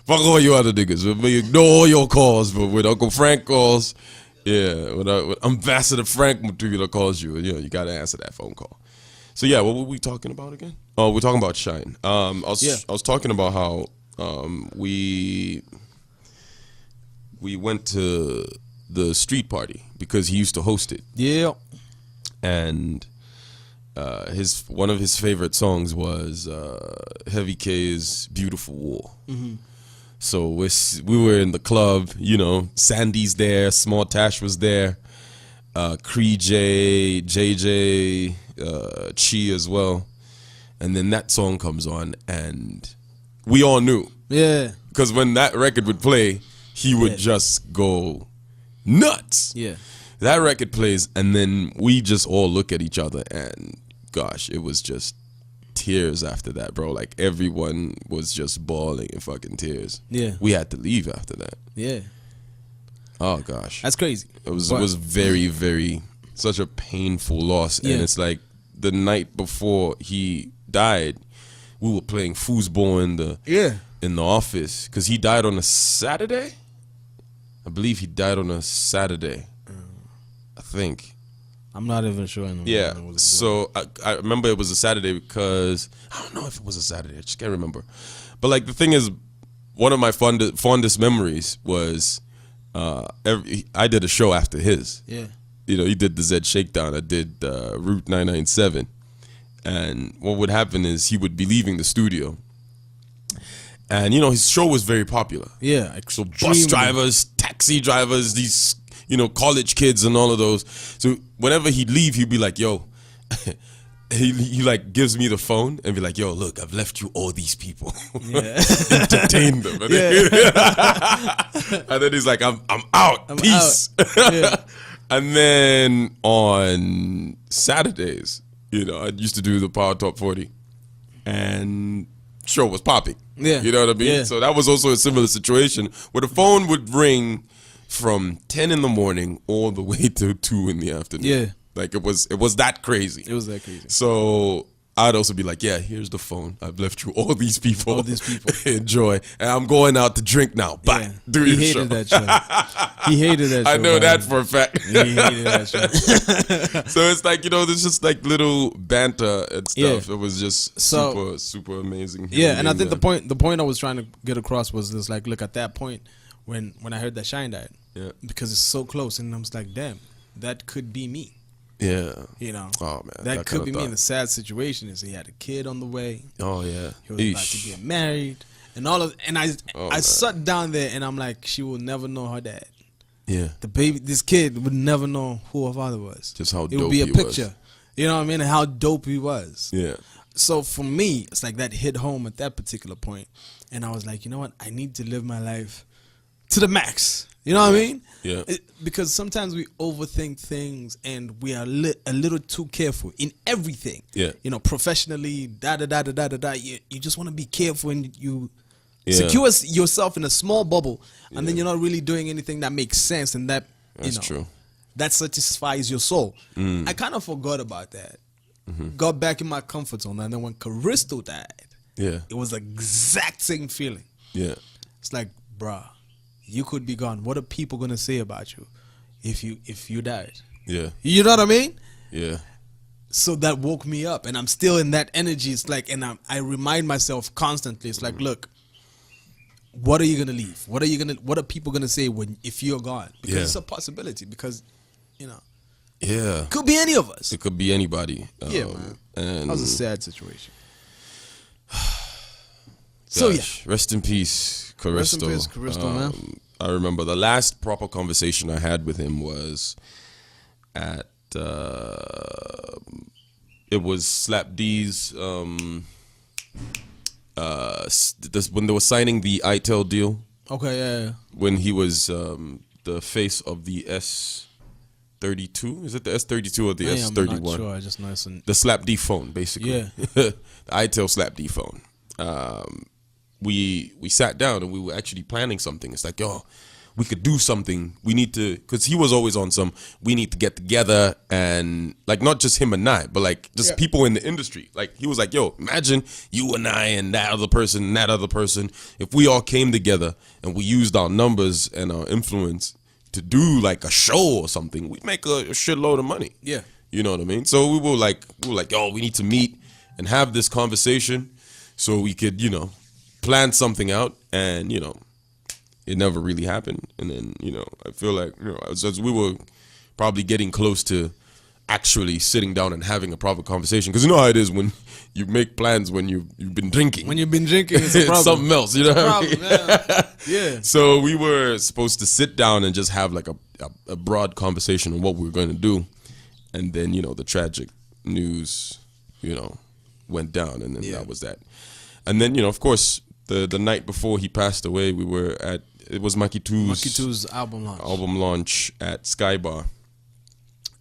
Fuck all you other niggas. We ignore all your calls, but when Uncle Frank calls, when Ambassador Frank Matula calls you, you gotta answer that phone call. So yeah, what were we talking about again? Oh, we're talking about Shine. I was talking about how we went to the street party because he used to host it. Yeah. And one of his favorite songs was Heavy K's Beautiful War. Mm-hmm. So we were in the club, you know, Sandy's there, Small Tash was there, Creej, JJ, Chi as well. And then that song comes on and we all knew. Yeah. Because when that record would play, he would just go nuts. Yeah. That record plays and then we just all look at each other and gosh, it was just tears after that, bro. Like everyone was just bawling in fucking tears. Yeah. We had to leave after that. Yeah. Oh gosh. That's crazy. It was very, very such a painful loss. Yeah. And it's like the night before he died, we were playing foosball in the office because he died on a Saturday. I believe he died on a Saturday. I think. I'm not even sure anymore. Yeah. So I remember it was a Saturday because I don't know if it was a Saturday. I just can't remember. But like the thing is, one of my fondest memories was I did a show after his. Yeah. You know, he did the Z Shakedown. I did Route 997. And what would happen is he would be leaving the studio. And, you know, his show was very popular. Yeah. So bus drivers, taxi drivers, these, you know, college kids and all of those. So whenever he'd leave, he'd be like, yo, he like gives me the phone and be like, yo, look, I've left you all these people. Yeah. Entertain them. And, and then he's like, I'm out. Peace. Out. Yeah. And then on Saturdays, you know, I used to do the Power Top 40 and show was popping. Yeah. You know what I mean? Yeah. So that was also a similar situation where the phone would ring from 10 in the morning all the way to 2 in the afternoon. Yeah. Like it was that crazy. It was that crazy. So I'd also be like, yeah, here's the phone. I've left you all these people. All these people. Enjoy. And I'm going out to drink now. Bye. Yeah. Do He your hated show. that show. He hated that show. I know that for a fact. He hated that show. So it's like, you know, there's just like little banter and stuff. Yeah. It was just super amazing. Yeah, and I think the point I was trying to get across was this, like, look, at that point when I heard that Shine died, because it's so close, and I was like, damn, that could be me. Yeah. You know. Oh man. That could be me in a sad situation. Is he had a kid on the way. Oh yeah. He was about to get married and all of, and I sat down there and I'm like, she will never know her dad. Yeah. This kid would never know who her father was. Just how dope it would be a he picture. Was. You know what I mean? And how dope he was. Yeah. So for me, it's like that hit home at that particular point. And I was like, you know what? I need to live my life to the max. You know what I mean? Yeah. Because sometimes we overthink things and we are a little too careful in everything. Yeah. You know, professionally, You just want to be careful and you secure yourself in a small bubble, and then you're not really doing anything that makes sense and that, That's true. that satisfies your soul. I kind of forgot about that. Got back in my comfort zone, and then when Caristo died, it was the exact same feeling. Yeah. It's like, bruh, you could be gone. What are people gonna say about you if you died? Yeah. You know what I mean? Yeah. So that woke me up, and I'm still in that energy. It's like, and I remind myself constantly. It's like, look, what are you gonna leave? What are people gonna say if you're gone? Because it's a possibility. Because, you know, it could be any of us. It could be anybody. Man. And that was a sad situation. Gosh, rest in peace, Caristo. Rest in peace, Caristo, man. I remember the last proper conversation I had with him was at it was Slap D's when they were signing the ITEL deal. Okay, yeah. When he was the face of the S32, is it the S32 or the S31? I'm not sure. I just know it's the Slap D phone, basically. Yeah. The ITEL Slap D phone. We sat down and we were actually planning something. It's like, yo, we could do something. We need to, because he was always on we need to get together, and like not just him and I, but like just people in the industry. Like he was like, yo, imagine you and I and that other person and that other person, if we all came together and we used our numbers and our influence to do like a show or something, we'd make a shitload of money. Yeah. You know what I mean? So we were like, yo, we need to meet and have this conversation so we could, you know, plan something out. And, you know, it never really happened. And then, you know, I feel like, you know, as we were probably getting close to actually sitting down and having a proper conversation. Because you know how it is when you make plans when you've been drinking. When you've been drinking, it's a problem. It's something else, you know what I mean? Yeah. So we were supposed to sit down and just have like a broad conversation on what we were going to do. And then, you know, the tragic news, you know, went down, and then that was that. And then, you know, of course, the night before he passed away, we were at, it was Maki 2's album launch at Sky Bar.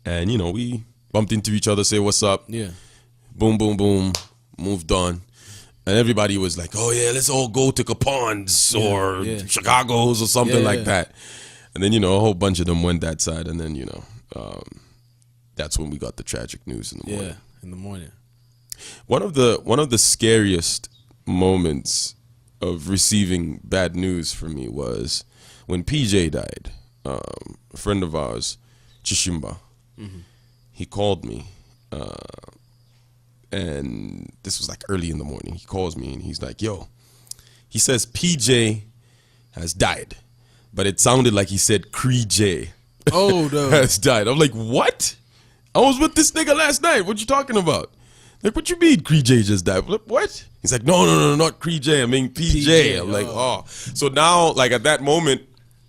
And, you know, we bumped into each other, say what's up. Yeah. Boom, boom, boom, moved on. And everybody was like, oh yeah, let's all go to Capon's or Chicago's or something like that. And then, you know, a whole bunch of them went that side. And then, you know, that's when we got the tragic news in the morning. Yeah, in the morning. One of the scariest moments of receiving bad news for me was when PJ died. A friend of ours, Chishimba. he called me, and this was like early in the morning. He calls me and he's like, yo, he says PJ has died, but it sounded like he said Cree J. Oh, no. Has died. I'm like, what? I was with this nigga last night. What you talking about? Like, what you mean Cree J just died? I'm like, what? He's like, no, not Cree J. I mean PJ. I'm like, oh. So now, like at that moment,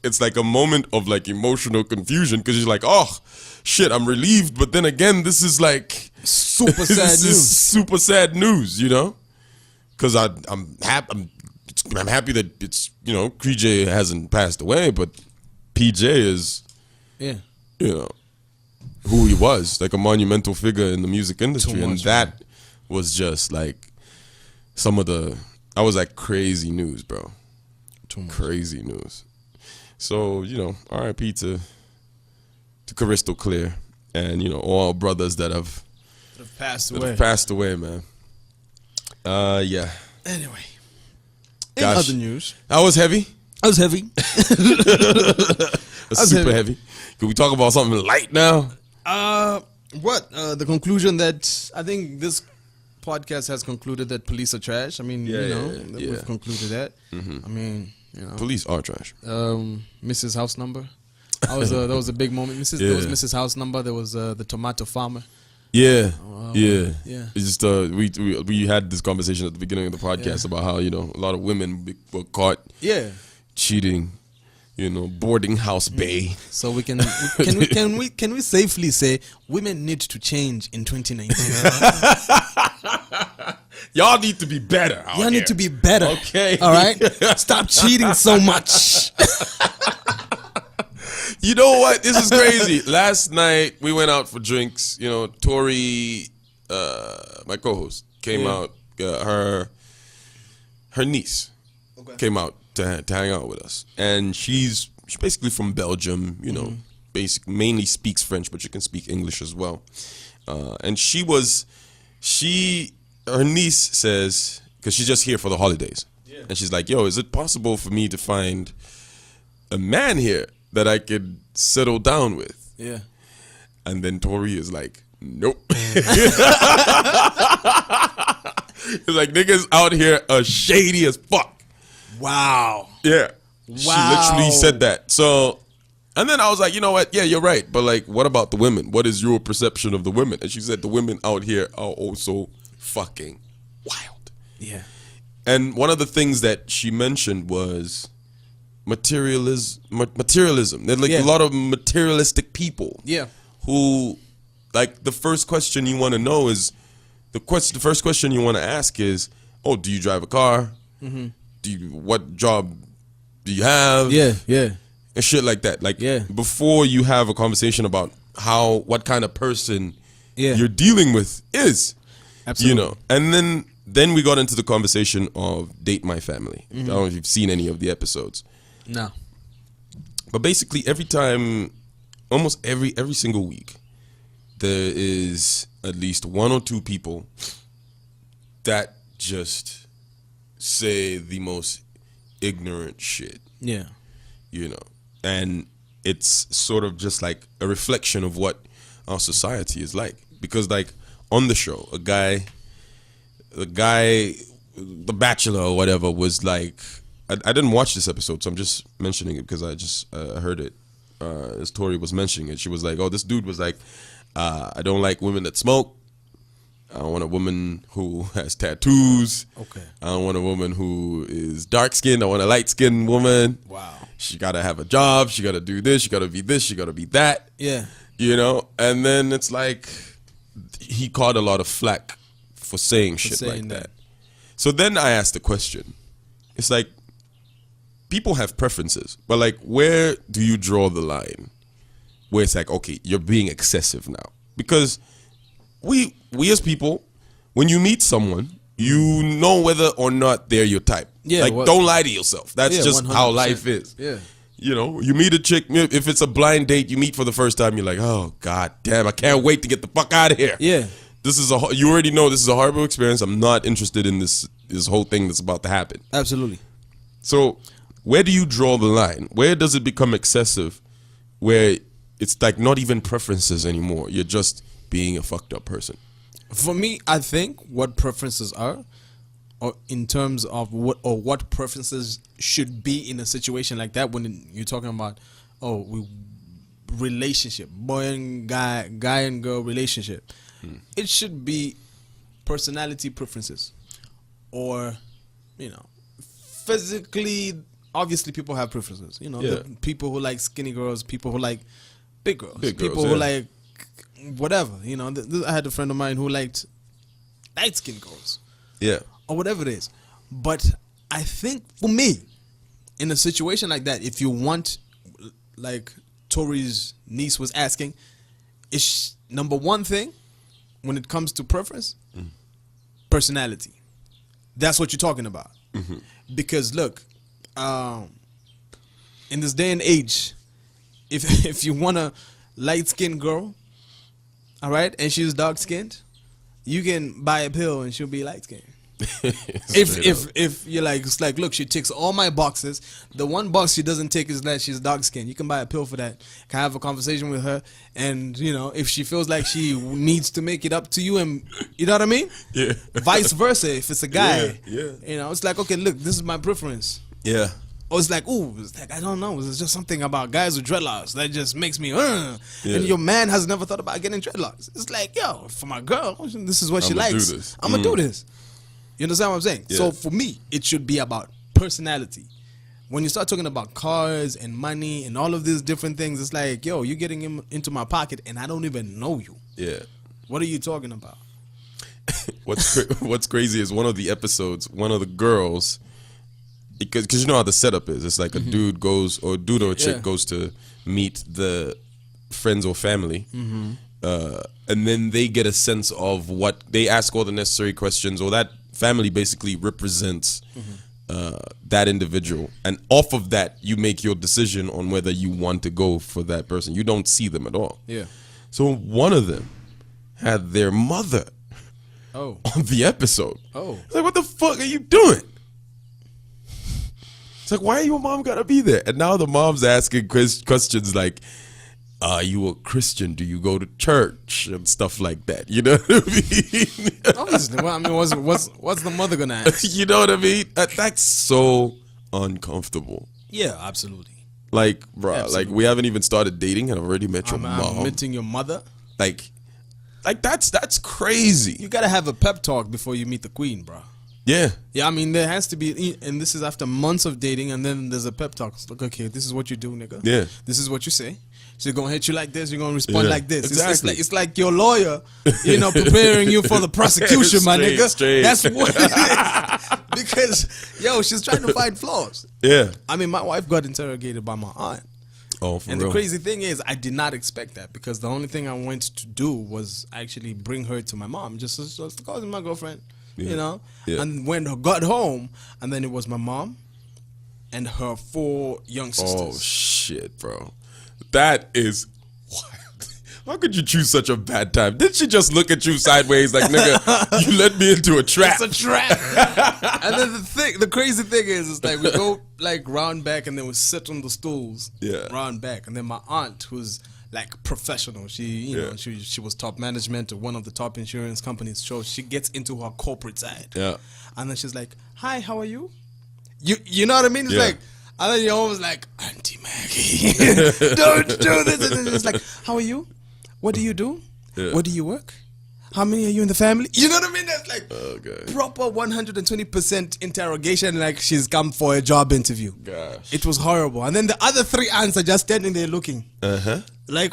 it's like a moment of like emotional confusion because you're like, oh, shit, I'm relieved. But then again, this is like super sad this news. is super sad news, you know? Because I'm happy that it's, you know, Cree J hasn't passed away, but PJ is, you know, who he was, like a monumental figure in the music industry. And that was just like I was like crazy news, bro. Crazy news. So, you know, RIP to Crystal Clear and, you know, all brothers that have passed away, man. Yeah. Anyway. In other news. That was heavy. That was heavy. That's super heavy. Can we talk about something light now? The conclusion that I think this podcast has concluded that police are trash. I mean, we've concluded that. Mm-hmm. I mean, you know, police are trash. Mrs. House Number. That was a big moment. There was Mrs. House Number. There was the tomato farmer. Yeah. It's just we had this conversation at the beginning of the podcast about how, you know, a lot of women were caught cheating, you know, boarding house bay. So we can we safely say women need to change in 2019. Y'all need to be better. Y'all need to be better. Okay. All right. Stop cheating so much. You know what? This is crazy. Last night we went out for drinks. You know, Tori, my co-host, came out. Her niece came out to hang out with us, and she's basically from Belgium. You know, mainly speaks French, but she can speak English as well. And her niece says, because she's just here for the holidays, and she's like, "Yo, is it possible for me to find a man here that I could settle down with?" Yeah. And then Tori is like, "Nope." It's like, niggas out here are shady as fuck. Wow. Yeah. Wow. She literally said that. So, and then I was like, you know what? Yeah, you're right. But like, what about the women? What is your perception of the women? And she said the women out here are also fucking wild. Yeah. And one of the things that she mentioned was materialism. They're like a lot of materialistic people. Yeah. Who, like, the first question you want to know is, the first question you want to ask is, oh, do you drive a car? Mm-hmm. What job do you have? Yeah. And shit like that. Like, before you have a conversation about what kind of person you're dealing with is. Absolutely. You know, and then we got into the conversation of Date My Family. I don't know if you've seen any of the episodes. No. But basically almost every single week, there is at least one or two people that just say the most ignorant shit. Yeah. You know, and it's sort of just like a reflection of what our society is like. Because like on the show, the Bachelor or whatever was like, I didn't watch this episode, so I'm just mentioning it because I just heard it as Tori was mentioning it. She was like, oh, this dude was like, I don't like women that smoke. I don't want a woman who has tattoos. Okay. I don't want a woman who is dark-skinned. I want a light-skinned woman. Wow. She got to have a job. She got to do this. She got to be this. She got to be that. Yeah. You know? And then it's like he caught a lot of flack for saying shit like that. So then I asked the question. It's like, people have preferences, but like, where do you draw the line where it's like, okay, you're being excessive now? Because we as people, when you meet someone, you know whether or not they're your type. Yeah. Like, don't lie to yourself. That's just 100%. How life is. Yeah. You know, you meet a chick, if it's a blind date, you meet for the first time, you're like, oh, god damn, I can't wait to get the fuck out of here. Yeah. You already know this is a horrible experience. I'm not interested in this whole thing that's about to happen. Absolutely. So, where do you draw the line? Where does it become excessive? Where it's like not even preferences anymore. You're just being a fucked up person? For me, I think what preferences are, or in terms of what preferences should be in a situation like that, when you're talking about relationship, boy and guy and girl relationship, it should be personality preferences, or physically. Obviously, people have preferences. The people who like skinny girls, people who like big girls, people who like whatever. I had a friend of mine who liked light skinned girls. Yeah. Or whatever it is. But I think for me, in a situation like that, if you want, like Tori's niece was asking, is number one thing when it comes to preference, personality. That's what you're talking about. Mm-hmm. Because look, in this day and age, if you want a light skinned girl, all right, and she's dark skinned, you can buy a pill and she'll be light skinned. if you're like, it's like, look, she ticks all my boxes. The one box she doesn't tick is that she's dark skinned. You can buy a pill for that. Can have a conversation with her, and if she feels like she needs to make it up to you, and you know what I mean? Yeah. Vice versa, if it's a guy, it's like, okay, look, this is my preference. Yeah. Or it's like, ooh, it's like, I don't know. It's just something about guys with dreadlocks that just makes me, And your man has never thought about getting dreadlocks. It's like, yo, for my girl, this is what she likes. I'm going to do this. You understand what I'm saying? Yeah. So for me, it should be about personality. When you start talking about cars and money and all of these different things, it's like, yo, you're getting into my pocket and I don't even know you. Yeah. What are you talking about? What's crazy is one of the episodes, one of the girls, because you know how the setup is. It's like a dude or a chick goes to meet the friends or family. Mm-hmm. And then they get a sense of what they ask, all the necessary questions, or that family basically represents that individual, and off of that you make your decision on whether you want to go for that person. You don't see them at all. Yeah. So one of them had their mother on the episode. It's like, what the fuck are you doing? It's like, why your mom gotta be there? And now the mom's asking questions like, are you a Christian? Do you go to church? And stuff like that. You know what I mean? Obviously. Well, I mean, what's the mother gonna ask? You know what I mean? That's so uncomfortable. Yeah, absolutely. Like, bro, absolutely. Like we haven't even started dating and I've already met your mom. Meeting your mother? Like that's crazy. You gotta have a pep talk before you meet the queen, bro. Yeah. Yeah, I mean, there has to be, and this is after months of dating, and then there's a pep talk. It's like, okay, this is what you do, nigga. Yeah. This is what you say. She's gonna hit you like this. You're gonna respond like this. Exactly. It's like your lawyer, preparing you for the prosecution, my nigga. Straight. That's what it is. Because yo, she's trying to find flaws. Yeah. I mean, my wife got interrogated by my aunt. Oh, for real? And the crazy thing is, I did not expect that, because the only thing I went to do was actually bring her to my mom, just to call her my girlfriend. Yeah. And when I got home, and then it was my mom and her 4 young sisters. Oh shit, bro. That is wild. How could you choose such a bad time? Didn't she just look at you sideways like, nigga, you led me into a trap? It's a trap. And then the crazy thing is like we go like round back and then we sit on the stools round back. And then my aunt, who's like professional, she she was top management of one of the top insurance companies, so she gets into her corporate side. Yeah. And then she's like, hi, how are you? You know what I mean? It's like, and then you're always like, Auntie Maggie, don't do this. And then it's like, how are you? What do you do? Yeah. Where do you work? How many are you in the family? You know what I mean? That's like proper 120% interrogation, like she's come for a job interview. Gosh. It was horrible. And then the other 3 aunts are just standing there looking. Uh-huh. Like...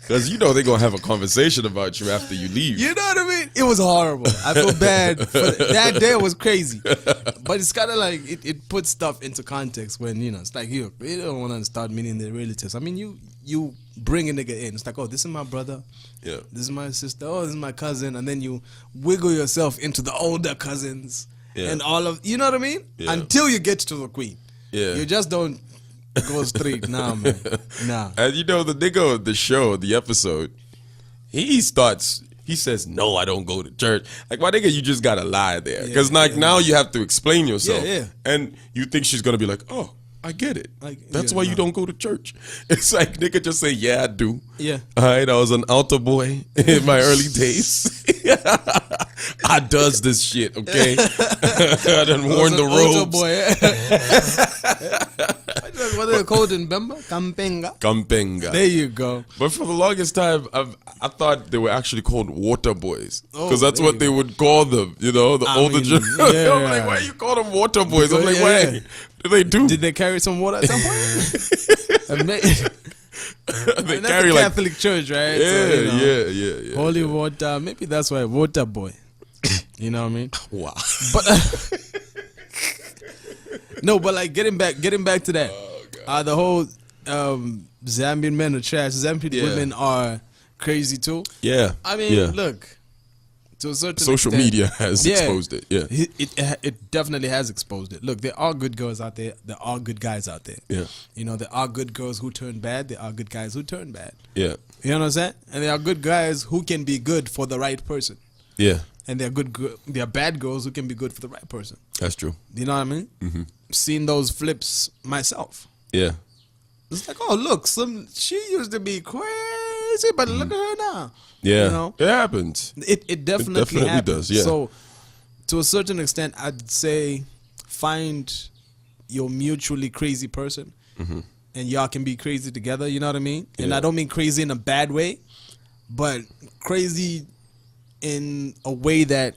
Because they're going to have a conversation about you after you leave. You know what I mean? It was horrible. I feel bad. That day was crazy. But it's kind of like, it puts stuff into context when, it's like, you don't want to start meeting the relatives. I mean, you bring a nigga in. It's like, oh, this is my brother. Yeah. This is my sister. Oh, this is my cousin. And then you wiggle yourself into the older cousins. Yeah. And all of, you know what I mean? Yeah. Until you get to the queen. Yeah. You just don't go straight. Nah, man. Nah. And the nigga of the show, the episode, he says, no, I don't go to church. Like, my nigga, you just gotta lie there. Because now you have to explain yourself. Yeah, yeah. And you think she's gonna be like, oh, I get it. Like, that's why you don't go to church. It's like nigga just say, yeah, I do. Yeah. All right, I was an altar boy in my early days. I does this shit, okay? I done worn the robes. Altar boy. What are they called in Bemba? Kampenga. There you go. But for the longest time, I thought they were actually called water boys. Because that's what they would call them, you know, the older generation. I'm like, why you call them water boys? I'm like, why? Did they carry some water at some point? They that's carry the like Catholic Church, right? Yeah, so, yeah. Holy water. Maybe that's why water boy. You know what I mean? Wow. But no, but like getting back to that. The whole Zambian men are trash. Zambian women are crazy too. Yeah. I mean, look. To a certain social extent, media has exposed it. Yeah, it definitely has exposed it. Look, there are good girls out there. There are good guys out there. Yeah, you know, there are good girls who turn bad. There are good guys who turn bad. Yeah, you know what I'm saying? And there are good guys who can be good for the right person. Yeah, and there are bad girls who can be good for the right person. That's true. You know what I mean? Mm-hmm. Seen those flips myself. Yeah, it's like, oh look, she used to be crazy, but look at her now. Yeah, you know? It happens. It definitely happens. Does. Yeah. So, to a certain extent, I'd say find your mutually crazy person, and y'all can be crazy together. You know what I mean? And I don't mean crazy in a bad way, but crazy in a way that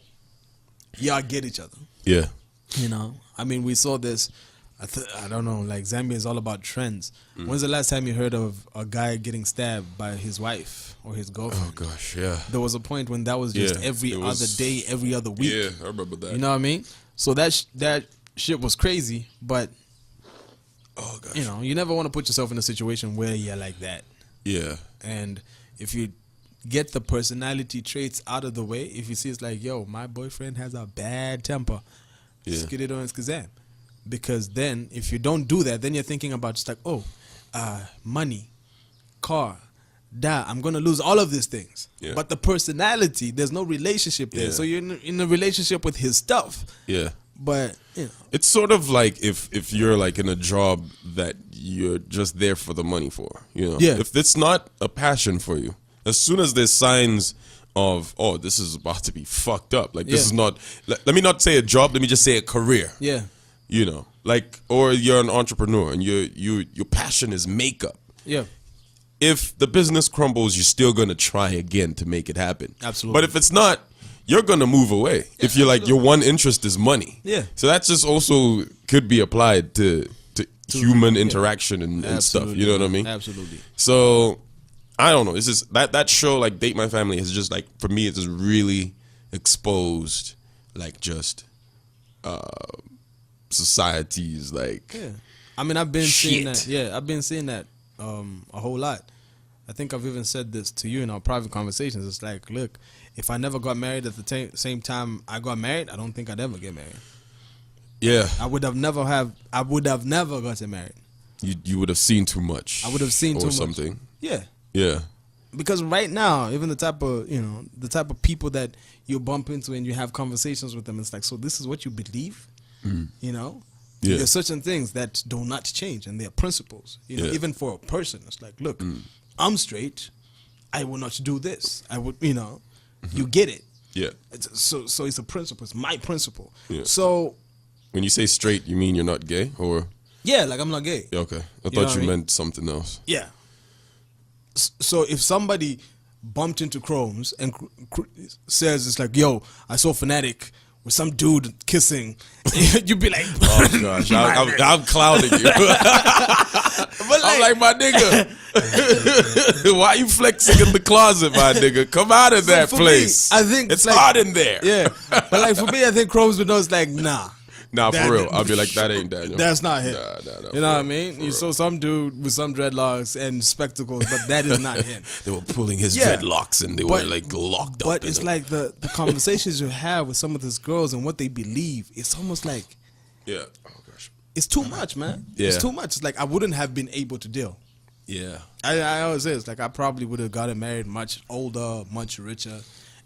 y'all get each other. Yeah. You know, I mean, we saw this. I don't know, like Zambia is all about trends. When's the last time you heard of a guy getting stabbed by his wife or his girlfriend? Oh gosh, yeah. There was a point when that was just every other day, every other week. Yeah, I remember that. You know what I mean? So that shit was crazy, but oh gosh, you know, you never want to put yourself in a situation where you're like that. Yeah. And if you get the personality traits out of the way, if you see it's like, yo, my boyfriend has a bad temper, just get it on his kazam. Because then, if you don't do that, then you're thinking about just like, money, car, I'm going to lose all of these things. Yeah. But the personality, there's no relationship there. Yeah. So you're in a relationship with his stuff. Yeah. But, you know. It's sort of like if you're like in a job that you're just there for the money for, you know. Yeah. If it's not a passion for you, as soon as there's signs of, oh, this is about to be fucked up. Like, this is not, let me not say a job, let me just say a career. Yeah. You know, like, or you're an entrepreneur and your passion is makeup. Yeah. If the business crumbles, you're still gonna try again to make it happen. Absolutely. But if it's not, you're gonna move away. Yeah, if you're like your one interest is money. Yeah. So that's just also could be applied to human interaction and stuff. You know what I mean? Absolutely. So I don't know. It's just that show, like Date My Family, has just like, for me, it's just really exposed like just societies, like, I mean, I've been seeing that. Yeah, I've been seeing that a whole lot. I think I've even said this to you in our private conversations. It's like, look, if I never got married at the same time I got married, I don't think I'd ever get married. Yeah, I would have never gotten married. You would have seen too much. I would have seen too much. Something. Yeah. Yeah. Because right now, even the type of people that you bump into and you have conversations with them, it's like, so this is what you believe. You know, there's certain things that do not change, and they're principles. You know, even for a person, it's like, look, I'm straight. I will not do this. I would, you know, you get it. Yeah. So it's a principle. It's my principle. Yeah. So when you say straight, you mean you're not gay, or? Yeah, like I'm not gay. Okay, I thought you meant something else. Yeah. So if somebody bumped into Chromes and says it's like, yo, I saw Fanatic with some dude kissing, you'd be like, oh gosh, I'm clouding you. But I'm like, my nigga, why you flexing in the closet, my nigga? Come out of that place. Me, I think it's like, hot in there. Yeah, but like for me, I think Chromes would know it's like, Nah, for real. I'll be like, that ain't Daniel. That's not him. Nah, you know what I mean? You saw some dude with some dreadlocks and spectacles, but that is not him. They were pulling his dreadlocks and they were like locked up. But it's like the conversations you have with some of these girls and what they believe, it's almost like, oh gosh, it's too much, man. Yeah. It's too much. It's like I wouldn't have been able to deal. Yeah. I always say, it's like I probably would have gotten married much older, much richer,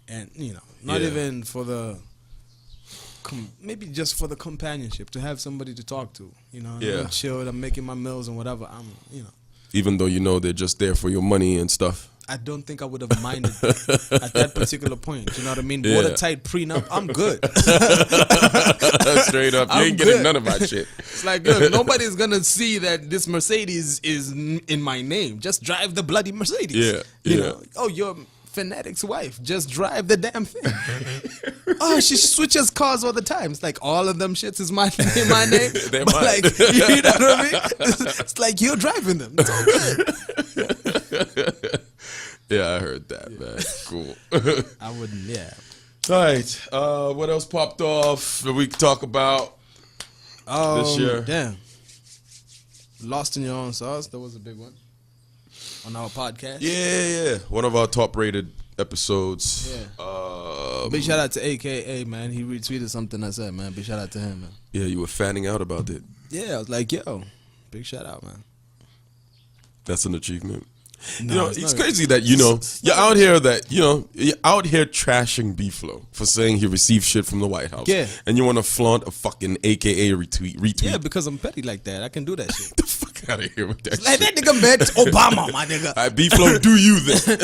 and, you know, not even for the maybe just for the companionship, to have somebody to talk to. You know, I'm chilled, I'm making my meals and whatever. Even though they're just there for your money and stuff. I don't think I would have minded at that particular point. You know what I mean? Watertight prenup, I'm good. Straight up, you ain't getting none of my shit. It's like, look, nobody's gonna see that this Mercedes is in my name. Just drive the bloody Mercedes. Yeah, you know? Oh, you're Fanatic's wife. Just drive the damn thing. Oh, she switches cars all the time. It's like all of them shits is my name. They're but mine. like, you know what I mean? It's like you're driving them. It's all good. Yeah, I heard that, man. Cool. I wouldn't, yeah. All right. What else popped off that we could talk about this year? Damn. Lost in Your Own Sauce. That was a big one on our podcast. Yeah. One of our top-rated episodes. Yeah. Big shout out to AKA, man. He retweeted something I said, man. Big shout out to him, man. Yeah, you were fanning out about it. Yeah, I was like, yo, big shout out, man. That's an achievement. No, it's crazy that you're out here trashing B-Flow for saying he received shit from the White House. Yeah, and you want to flaunt a fucking AKA retweet. Yeah, because I'm petty like that. I can do that shit. Get the fuck out of here with that. Like shit. That nigga met Obama, my nigga. All right, B-Flow, do you then?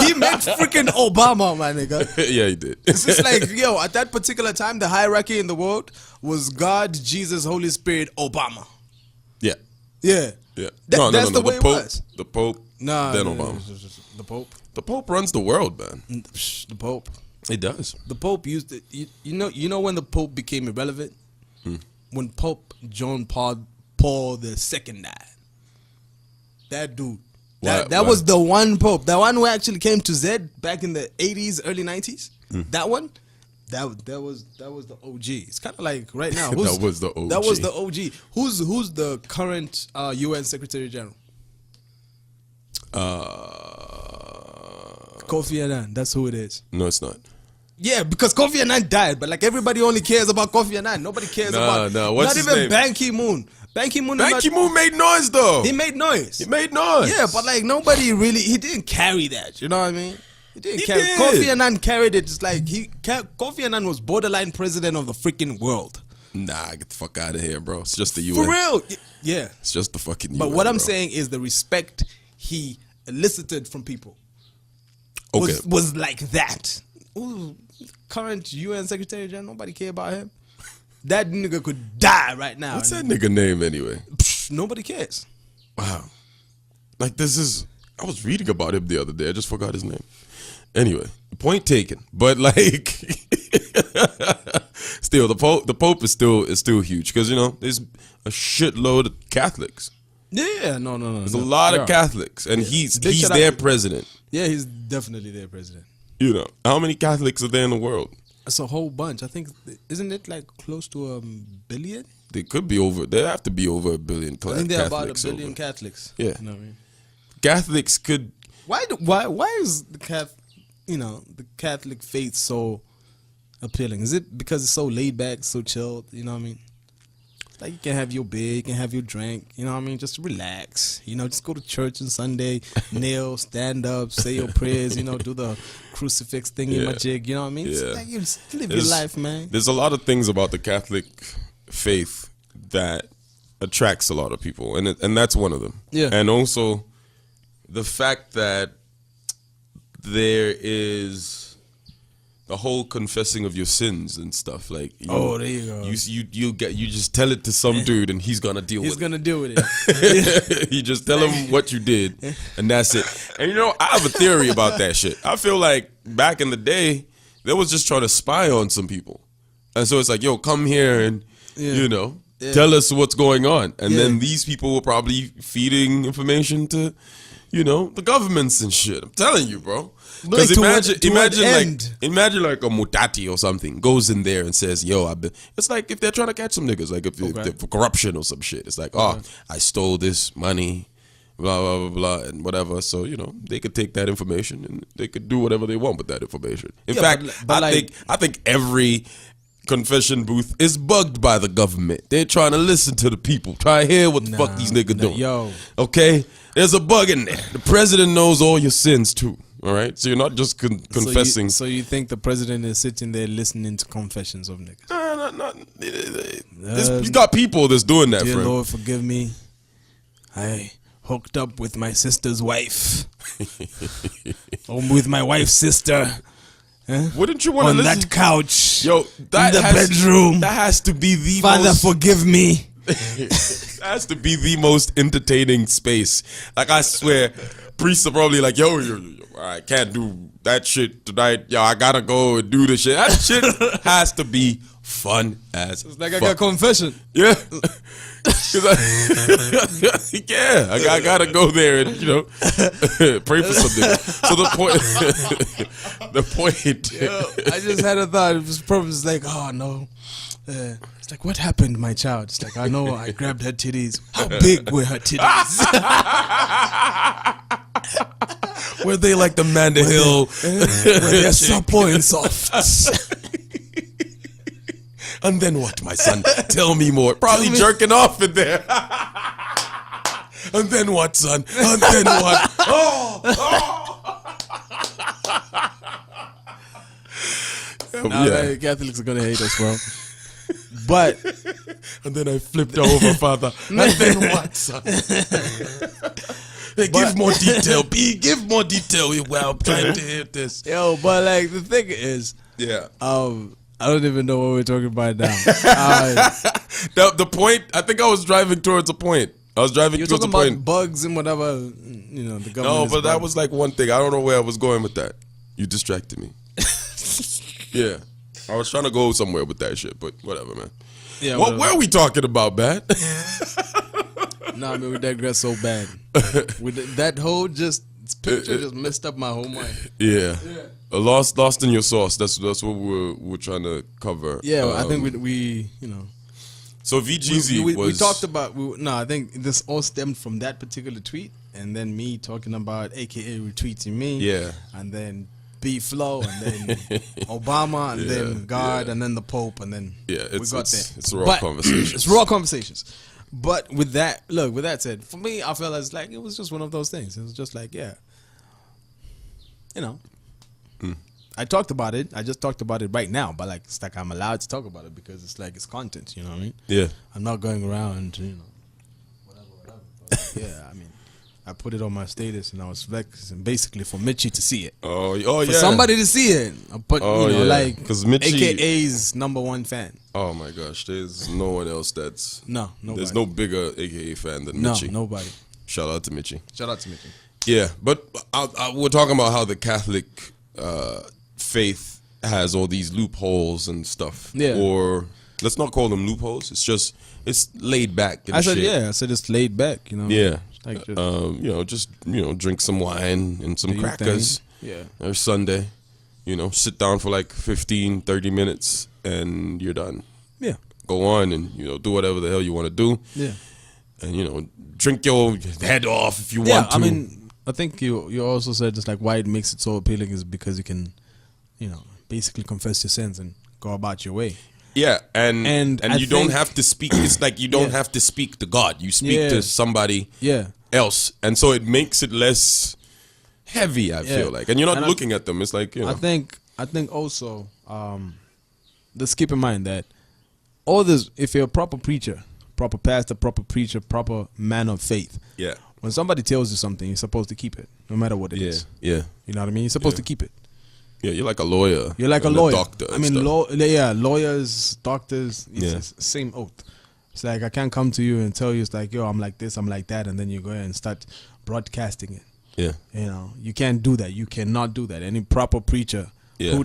He met freaking Obama, my nigga. Yeah, he did. It's just like, yo, at that particular time, the hierarchy in the world was God, Jesus, Holy Spirit, Obama. Yeah. That's the way it was. The Pope. Nah, then Obama. The Pope. The Pope runs the world, man. The Pope. It does. The Pope used it. You know when the Pope became irrelevant? When Pope John Paul II died. That dude. That was the one Pope. That one who actually came to Z back in the 80s, early 90s. That one. That was the OG. It's kind of like right now. That was the OG. That was the OG. Who's the current UN Secretary General? Kofi Annan. That's who it is. No, it's not. Yeah, because Kofi Annan died, but like everybody only cares about Kofi Annan. Nobody cares about what's his name? Ban Ki-moon. Ban Ki-moon made noise though. He made noise. Yeah, but like nobody really. He didn't carry that. You know what I mean? He didn't carry. Did. Kofi Annan carried it. It's like Kofi Annan was borderline president of the freaking world. Nah, get the fuck out of here, bro. It's just the UN. For real? Yeah. It's just the fucking UN. But what I'm saying is the respect he elicited from people was like that. Ooh, current UN Secretary General, nobody care about him. That nigga could die right now. What's that nigga name anyway? Nobody cares. Wow. Like I was reading about him the other day. I just forgot his name. Anyway, point taken. But like, still, the Pope is still huge because there's a shitload of Catholics. Yeah, no. There's a lot of Catholics, and he's their president. Yeah, he's definitely their president. How many Catholics are there in the world? It's a whole bunch. I think, isn't it like close to a billion? They could be over. They have to be over a billion. I think they're about a billion Catholics. Yeah, you know what I mean? Catholics could. Why is the Catholic faith so appealing? Is it because it's so laid back, so chilled? You know what I mean? Like you can have your beer, you can have your drink, you know what I mean? Just relax. Just go to church on Sunday, kneel, stand up, say your prayers, do the crucifix thing in my jig, you know what I mean? Yeah. Like you just live your life, man. There's a lot of things about the Catholic faith that attracts a lot of people, and that's one of them. Yeah. And also the fact that there is the whole confessing of your sins and stuff, like there you go. You just tell it to some dude and he's gonna deal with it. He's gonna deal with it. You just tell him what you did and that's it. And I have a theory about that shit. I feel like back in the day they was just trying to spy on some people, and so it's like, yo, come here and tell us what's going on, and then these people were probably feeding information to the governments and shit. I'm telling you, bro. Because imagine like a Mutati or something goes in there and says, yo, it's like if they're trying to catch some niggas, like if for corruption or some shit. It's like, I stole this money, blah, blah, blah, blah, and whatever. So, they could take that information and they could do whatever they want with that information. In fact, I think every confession booth is bugged by the government. They're trying to listen to the people, try to hear what the fuck these niggas doing. Yo. Okay? There's a bug in there. The president knows all your sins too. All right? So you're not just confessing. So you think the president is sitting there listening to confessions of niggas? You got people that's doing that. Dear friend. Lord, forgive me. I hooked up with my sister's wife, or with my wife's sister. Wouldn't you want to listen? On that couch? Yo, that in the bedroom. That has to be the Father, forgive me. That has to be the most entertaining space. Like, I swear, priests are probably like, yo, I can't do that shit tonight. Yo, I gotta go and do the shit. That shit has to be fun as It's like I got confession. Yeah. I gotta go there and, pray for something. So the point. I just had a thought. It was probably like, oh no. It's like, what happened, my child? It's like, I know I grabbed her titties. How big were her titties? Were they like the Manda Hill? Were they supple and soft? And then what, my son? Tell me more. Probably jerking off in there. And then what, son? And then what? Catholics are gonna hate us, bro. But and then I flipped over, Father. And then what, son? Give more detail. Give more detail. Well, I'm trying to hear this. Yo, but like the thing is, I don't even know what we're talking about now. The point. I think I was driving towards a point. I was driving towards a point. You're talking about bugs and whatever. The government. No, but that was like one thing. I don't know where I was going with that. You distracted me. Yeah, I was trying to go somewhere with that shit, but whatever, man. Yeah. What were we talking about, man? Nah, I mean, we digress so bad. With that whole picture just messed up my whole mind. Yeah. Lost in your sauce. That's what we're trying to cover. Yeah, I think we So VGZ we talked about. I think this all stemmed from that particular tweet, and then me talking about AKA retweeting me. Yeah. And then B-Flow, and then Obama, and then God, and then the Pope, and then we got there. It's raw conversations. It's raw conversations. But with that said, for me, I felt as like it was just one of those things. It was just like, I talked about it. I just talked about it right now, but like it's like I'm allowed to talk about it because it's like it's content. You know what I mean? Yeah. I'm not going around, whatever. But I mean, I put it on my status and I was flexing basically for Mitchie to see it. Oh yeah. For somebody to see it. But like, because Mitchie, AKA's #1 fan. Oh my gosh, there's no one else that's nobody. There's no bigger AKA fan than Mitchie. No, nobody. Shout out to Mitchie. Yeah, but we're talking about how the Catholic faith has all these loopholes and stuff. Yeah. Or let's not call them loopholes. It's laid back. I said it's laid back. Yeah. Like just drink some wine and some crackers. Yeah. Or Sunday. Sit down for like 15, 30 minutes and you're done. Yeah. Go on and do whatever the hell you want to do. Yeah. And drink your head off if you want to. I mean, I think you also said just like why it makes it so appealing is because you can, basically confess your sins and go about your way. Yeah, and you don't have to speak. It's like you don't have to speak to God. You speak to somebody else, and so it makes it less heavy. I feel like, and you're not looking at them. It's like I think also, let's keep in mind that all this. If you're a proper preacher, proper pastor, proper preacher, proper man of faith. Yeah. When somebody tells you something, you're supposed to keep it, no matter what it is. Yeah. You know what I mean? You're supposed to keep it. Yeah, you're like a lawyer. You're like a lawyer. Doctor. I mean, lawyers, doctors, it's the same oath. It's like I can't come to you and tell you it's like, yo, I'm like this, I'm like that, and then you go ahead and start broadcasting it. Yeah. You can't do that. You cannot do that. Any proper preacher who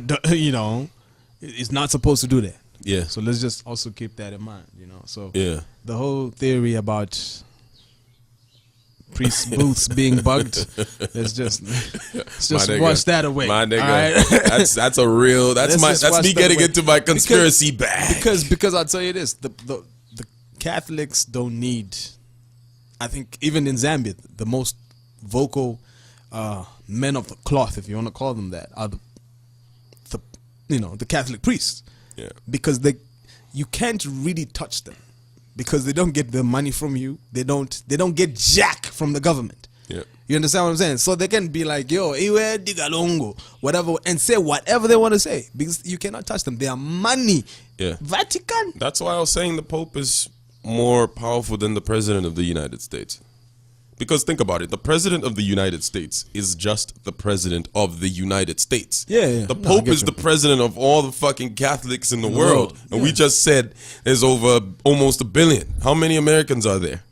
is not supposed to do that. Yeah. So let's just also keep that in mind, So the whole theory about priest booths being bugged. Let's just wash that away. My nigga, right? that's a real. That's me getting into my conspiracy bag. Because I'll tell you this: the Catholics don't need. I think even in Zambia, the most vocal men of the cloth, if you want to call them that, are the Catholic priests. Yeah. Because you can't really touch them. Because they don't get the money from you, they don't get jack from the government. Yeah. You understand what I'm saying? So they can be like, yo, iwe digalongo, whatever, and say whatever they want to say because you cannot touch them. They are money. Yeah. Vatican. That's why I was saying the Pope is more powerful than the President of the United States. Because think about it, the President of the United States is just the President of the United States. Yeah. The Pope is the President of all the fucking Catholics in the world. And we just said there's over almost 1 billion. How many Americans are there?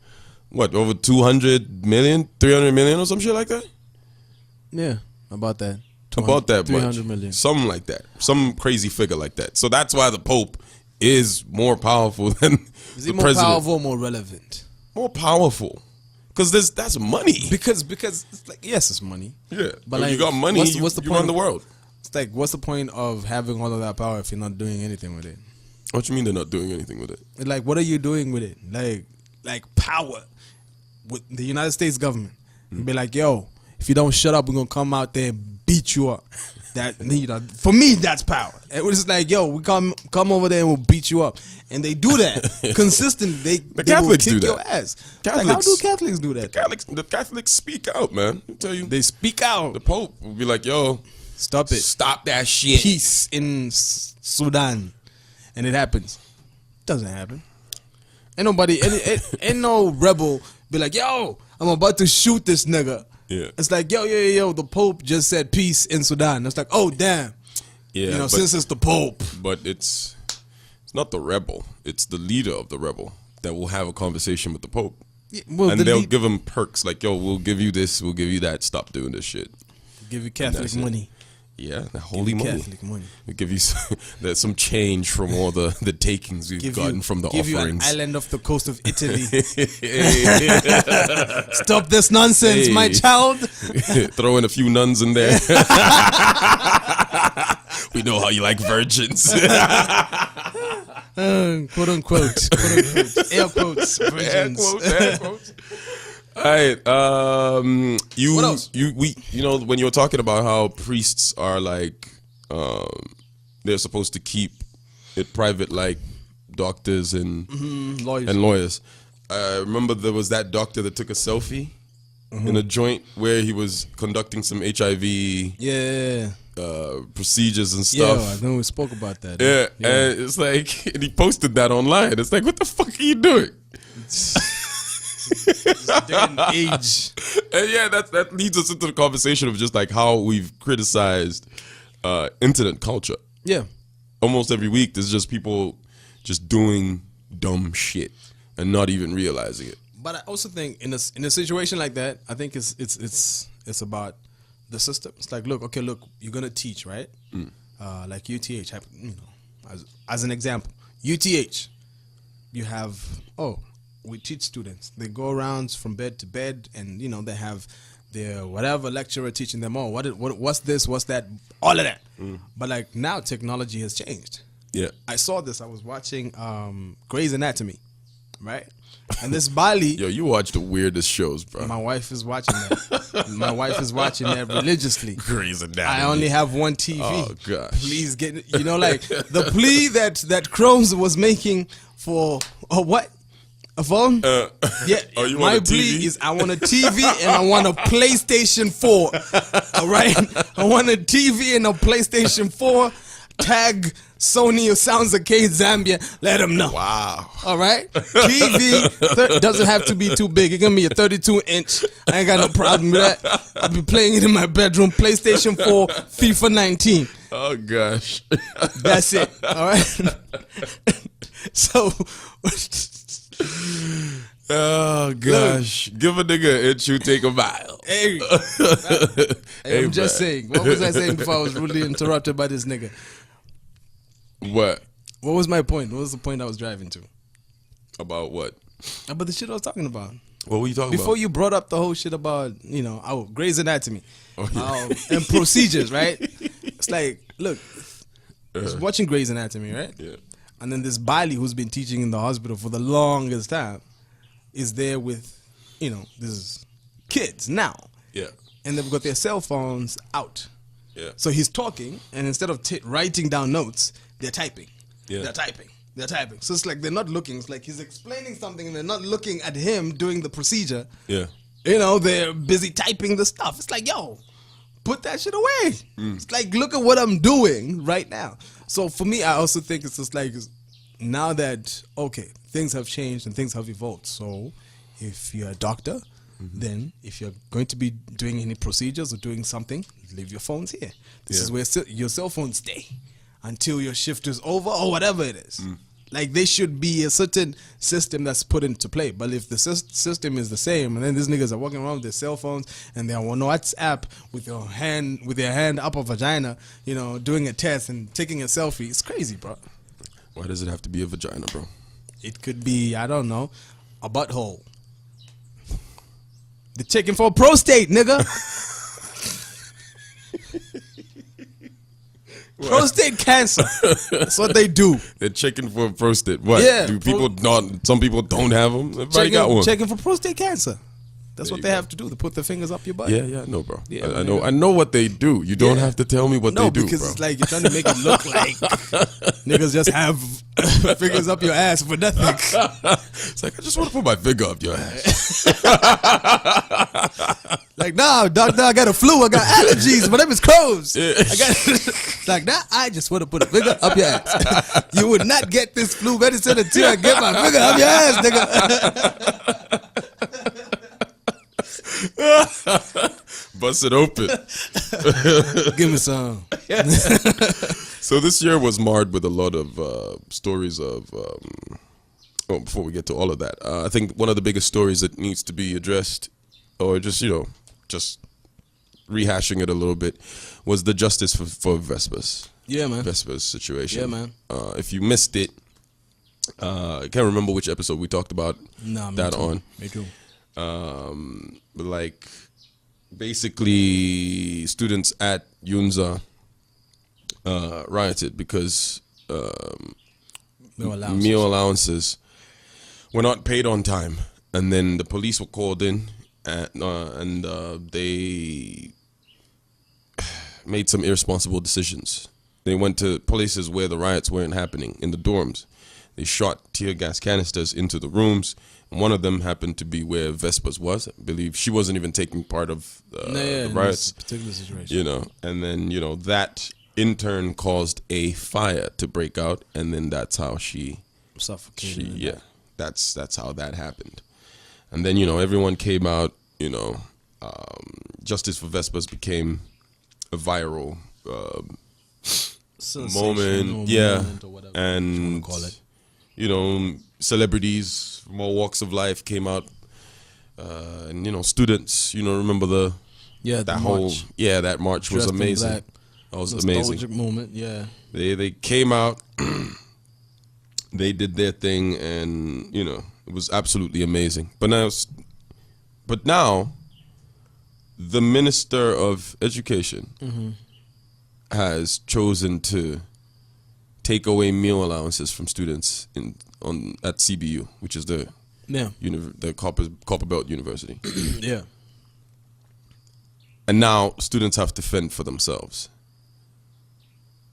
What, over 200 million, 300 million or some shit like that? Yeah, about that. About that 300 much. million. Something like that. Some crazy figure like that. So that's why the Pope is more powerful than is he the more president. powerful or more relevant? More powerful. Because that's money. Because it's like, yes, it's money. Yeah. But like, you got money, what's the point? You run the world. It's like, what's the point of having all of that power if you're not doing anything with it? What you mean they're not doing anything with it? Like, what are you doing with it? Like power. With the United States government. Be like, yo, if you don't shut up, we're going to come out there and beat you up. That, you know, for me, that's power. It was just like, yo, we come over there and we'll beat you up. And they do that consistently. The Catholics will kick do that. Your ass. Catholics, like, how do Catholics do that? The Catholics speak out, man. I tell you, they speak out. The Pope will be like, yo, stop it. Stop that shit. Peace in Sudan. And it happens. It doesn't happen. Ain't nobody, ain't no rebel be like, yo, I'm about to shoot this nigga. Yeah. It's like, yo, the Pope just said peace in Sudan. It's like, oh, damn. Yeah. You know, since it's the Pope. But it's not the rebel. It's the leader of the rebel that will have a conversation with the Pope. Yeah, well, and they'll give him perks like, yo, we'll give you this, we'll give you that. Stop doing this shit. Give you Catholic money. Yeah, the holy money. Catholic money. We give you some change from all the takings we've gotten from the offerings. Give you an island off the coast of Italy. Stop this nonsense, my child. Throw in a few nuns in there. We know how you like virgins. Quote unquote. Air quotes. Virgins. Air quotes. All right. What else? You know, when you were talking about how priests are like, they're supposed to keep it private, like doctors and lawyers. I remember there was that doctor that took a selfie in a joint where he was conducting some HIV procedures and stuff. Yeah, I know we spoke about that. Yeah, and it's like, and he posted that online. It's like, what the fuck are you doing? Day and age. And yeah, that leads us into the conversation of just like how we've criticized internet culture. Yeah. Almost every week, there's just people just doing dumb shit and not even realizing it. But I also think in a situation like that, I think it's about the system. It's like, look, you're gonna teach, right? Like UTH, you know, as an example, UTH, you have we teach students. They go around from bed to bed, and you know they have their whatever lecturer teaching them. Oh, what's this? What's that? All of that. But like now, technology has changed. Yeah, I saw this. I was watching Grey's Anatomy, right? And this Bali. Yo, you watch the weirdest shows, bro. My wife is watching that. My wife is watching that religiously. Grey's Anatomy. I only have one TV. Oh gosh. Please get, you know, like the plea that Chromes was making for what? A phone? Yeah. Oh, you my want a plea TV? is I want a TV and I want a PlayStation 4. All right? I want a TV and a PlayStation 4. Tag Sony or Sounds Arcade Zambia. Let them know. Wow. All right? TV doesn't have to be too big. It can be a 32-inch. I ain't got no problem with that. I'll be playing it in my bedroom. PlayStation 4, FIFA 19. Oh, gosh. That's it. All right? So... Oh gosh, give a nigga an inch, you take a mile. Hey, I'm just saying. What was I saying before I was rudely interrupted by this nigga? What was my point? What was the point I was driving to? About what? About the shit I was talking about. What were you talking Before about? you brought up the whole shit about, you know, Grey's Anatomy and procedures, right? It's like, look, I was watching Grey's Anatomy, right? Yeah. And then this Bali, who's been teaching in the hospital for the longest time, is there with, you know, these kids now. Yeah. And they've got their cell phones out. Yeah. So he's talking, and instead of writing down notes, they're typing. Yeah. They're typing. So it's like they're not looking. It's like he's explaining something, and they're not looking at him doing the procedure. Yeah. You know, they're busy typing the stuff. It's like, yo, put that shit away. It's like, look at what I'm doing right now. So for me, I also think it's just like, now that, okay, things have changed and things have evolved. So if you're a doctor, then if you're going to be doing any procedures or doing something, leave your phones here. This is where your cell phones stay until your shift is over or whatever it is. Like, there should be a certain system that's put into play. But if the system is the same, and then these niggas are walking around with their cell phones and they're on WhatsApp with their hand up a vagina, you know, doing a test and taking a selfie, it's crazy, bro. Why does it have to be a vagina, bro? It could be, I don't know, a butthole. They're checking for a prostate, nigga. Prostate cancer. That's what they do. They're checking for a prostate. What? Yeah, Do people not? Some people don't have them. Everybody got one. Checking for prostate cancer. That's what they have to do. They put their fingers up your butt. Yeah, I know, bro. Yeah, I know. I know what they do. You don't have to tell me what they do, because bro. it's like you're trying to make it look like niggas just have fingers up your ass for nothing. It's like, I just want to put my finger up your ass. Like, nah, doctor, I got a flu. I got allergies. My name is Crows. It's like, nah, I just want to put a finger up your ass. You would not get this flu medicine until I get my finger up your ass, nigga. Bust it open. Give me some. So this year was marred with a lot of stories of before we get to all of that, I think one of the biggest stories that needs to be addressed, or just rehashing it a little bit, was the justice for Vespa's. Yeah, man. Vespa's situation. Yeah, man. If you missed it, I can't remember which episode we talked about that on. Me too. But like, basically, students at Yunza rioted because meal allowances were not paid on time, and then the police were called in, and they made some irresponsible decisions. They went to places where the riots weren't happening, in the dorms. They shot tear gas canisters into the rooms. One of them happened to be where Vespa's was. I believe she wasn't even taking part of the riots. In this particular situation. You know, and then, that in turn caused a fire to break out, and then that's how she suffocated. That's how that happened. And then, everyone came out, Justice for Vespa's became a viral moment. Or whatever and call it. Celebrities from all walks of life came out, and students. Remember that march was amazing. That was amazing moment. Yeah, they came out, they did their thing, and it was absolutely amazing. But now, the Minister of Education has chosen to take away meal allowances from students at CBU, which is the Copper Belt University. Yeah. And now students have to fend for themselves,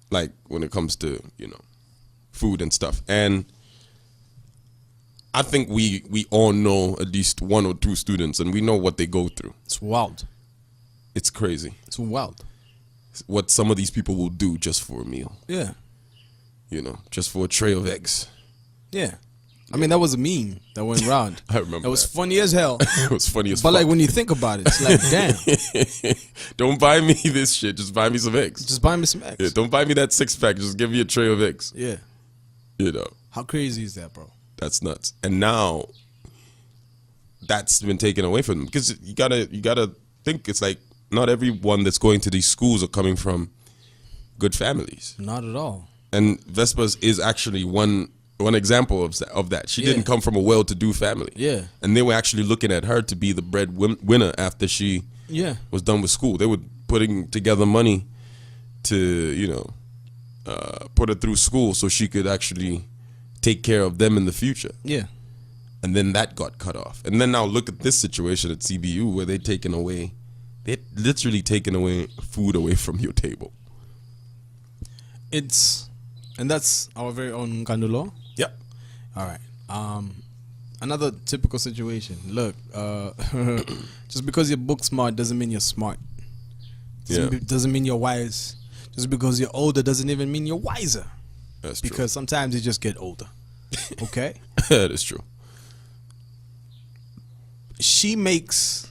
like when it comes to food and stuff. And I think we all know at least one or two students, and we know what they go through. It's wild. It's crazy. It's wild. What some of these people will do just for a meal. Yeah. Just for a tray of eggs. Yeah. I mean, that was a meme that went around. I remember that was funny as hell. It was funny as fuck. But like, when you think about it, it's like, damn. Don't buy me this shit. Just buy me some eggs. Just buy me some eggs. Yeah, don't buy me that 6-pack. Just give me a tray of eggs. Yeah. How crazy is that, bro? That's nuts. And now that's been taken away from them, because you gotta think, it's like not everyone that's going to these schools are coming from good families. Not at all. And Vespa's is actually one example of that. She didn't come from a well-to-do family. Yeah. And they were actually looking at her to be the breadwinner after she was done with school. They were putting together money to, put her through school so she could actually take care of them in the future. Yeah. And then that got cut off. And then now look at this situation at CBU where they're literally taking away food away from your table. And that's our very own Kandulo? Yep. All right. another typical situation. Look, just because you're book smart doesn't mean you're smart. Doesn't mean you're wise. Just because you're older doesn't even mean you're wiser. That's true. Because sometimes you just get older. Okay? That is true. She makes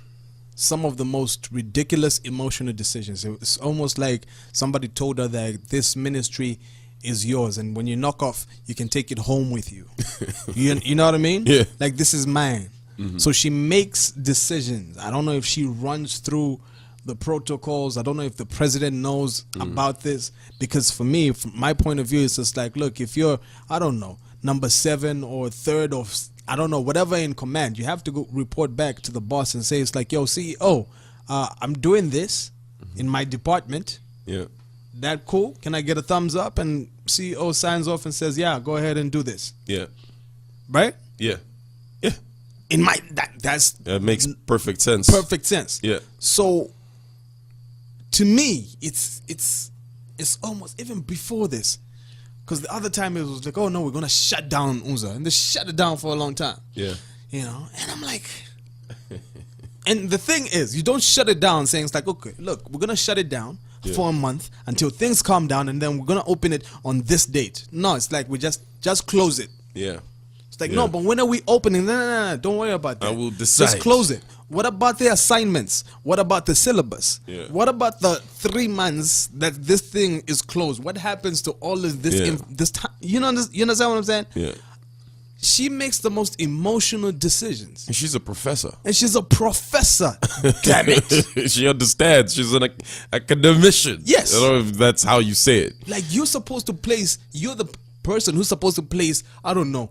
some of the most ridiculous emotional decisions. It's almost like somebody told her that this ministry is yours, and when you knock off, you can take it home with you. You know what I mean? Yeah. Like, this is mine. Mm-hmm. So she makes decisions. I don't know if she runs through the protocols. I don't know if the president knows about this, because for me, from my point of view, it's just like, look, if you're, I don't know, number 7 or 3rd or I don't know, whatever in command, you have to go report back to the boss and say, it's like, yo, CEO, I'm doing this in my department. Yeah. That cool? Can I get a thumbs up? And CEO signs off and says, yeah, go ahead and do this. Yeah. Right? Yeah. Yeah. In my that makes perfect sense. Perfect sense. Yeah. So to me, it's almost even before this. Because the other time it was like, oh no, we're gonna shut down Unza. And they shut it down for a long time. Yeah. You know, and I'm like, and the thing is, you don't shut it down saying it's like, okay, look, we're gonna shut it down for a month until things calm down, and then we're gonna open it on this date. No, it's like we just close it. Yeah. It's like, no, but when are we opening? No, don't worry about that. I will decide. Just close it. What about the assignments? What about the syllabus? Yeah. What about the 3 months that this thing is closed? What happens to all of this this time? You understand what I'm saying? Yeah. She makes the most emotional decisions. And she's a professor. And she's a professor. Damn it. She understands. She's an academician. Yes. I don't know if that's how you say it. Like, you're the person who's supposed to place, I don't know,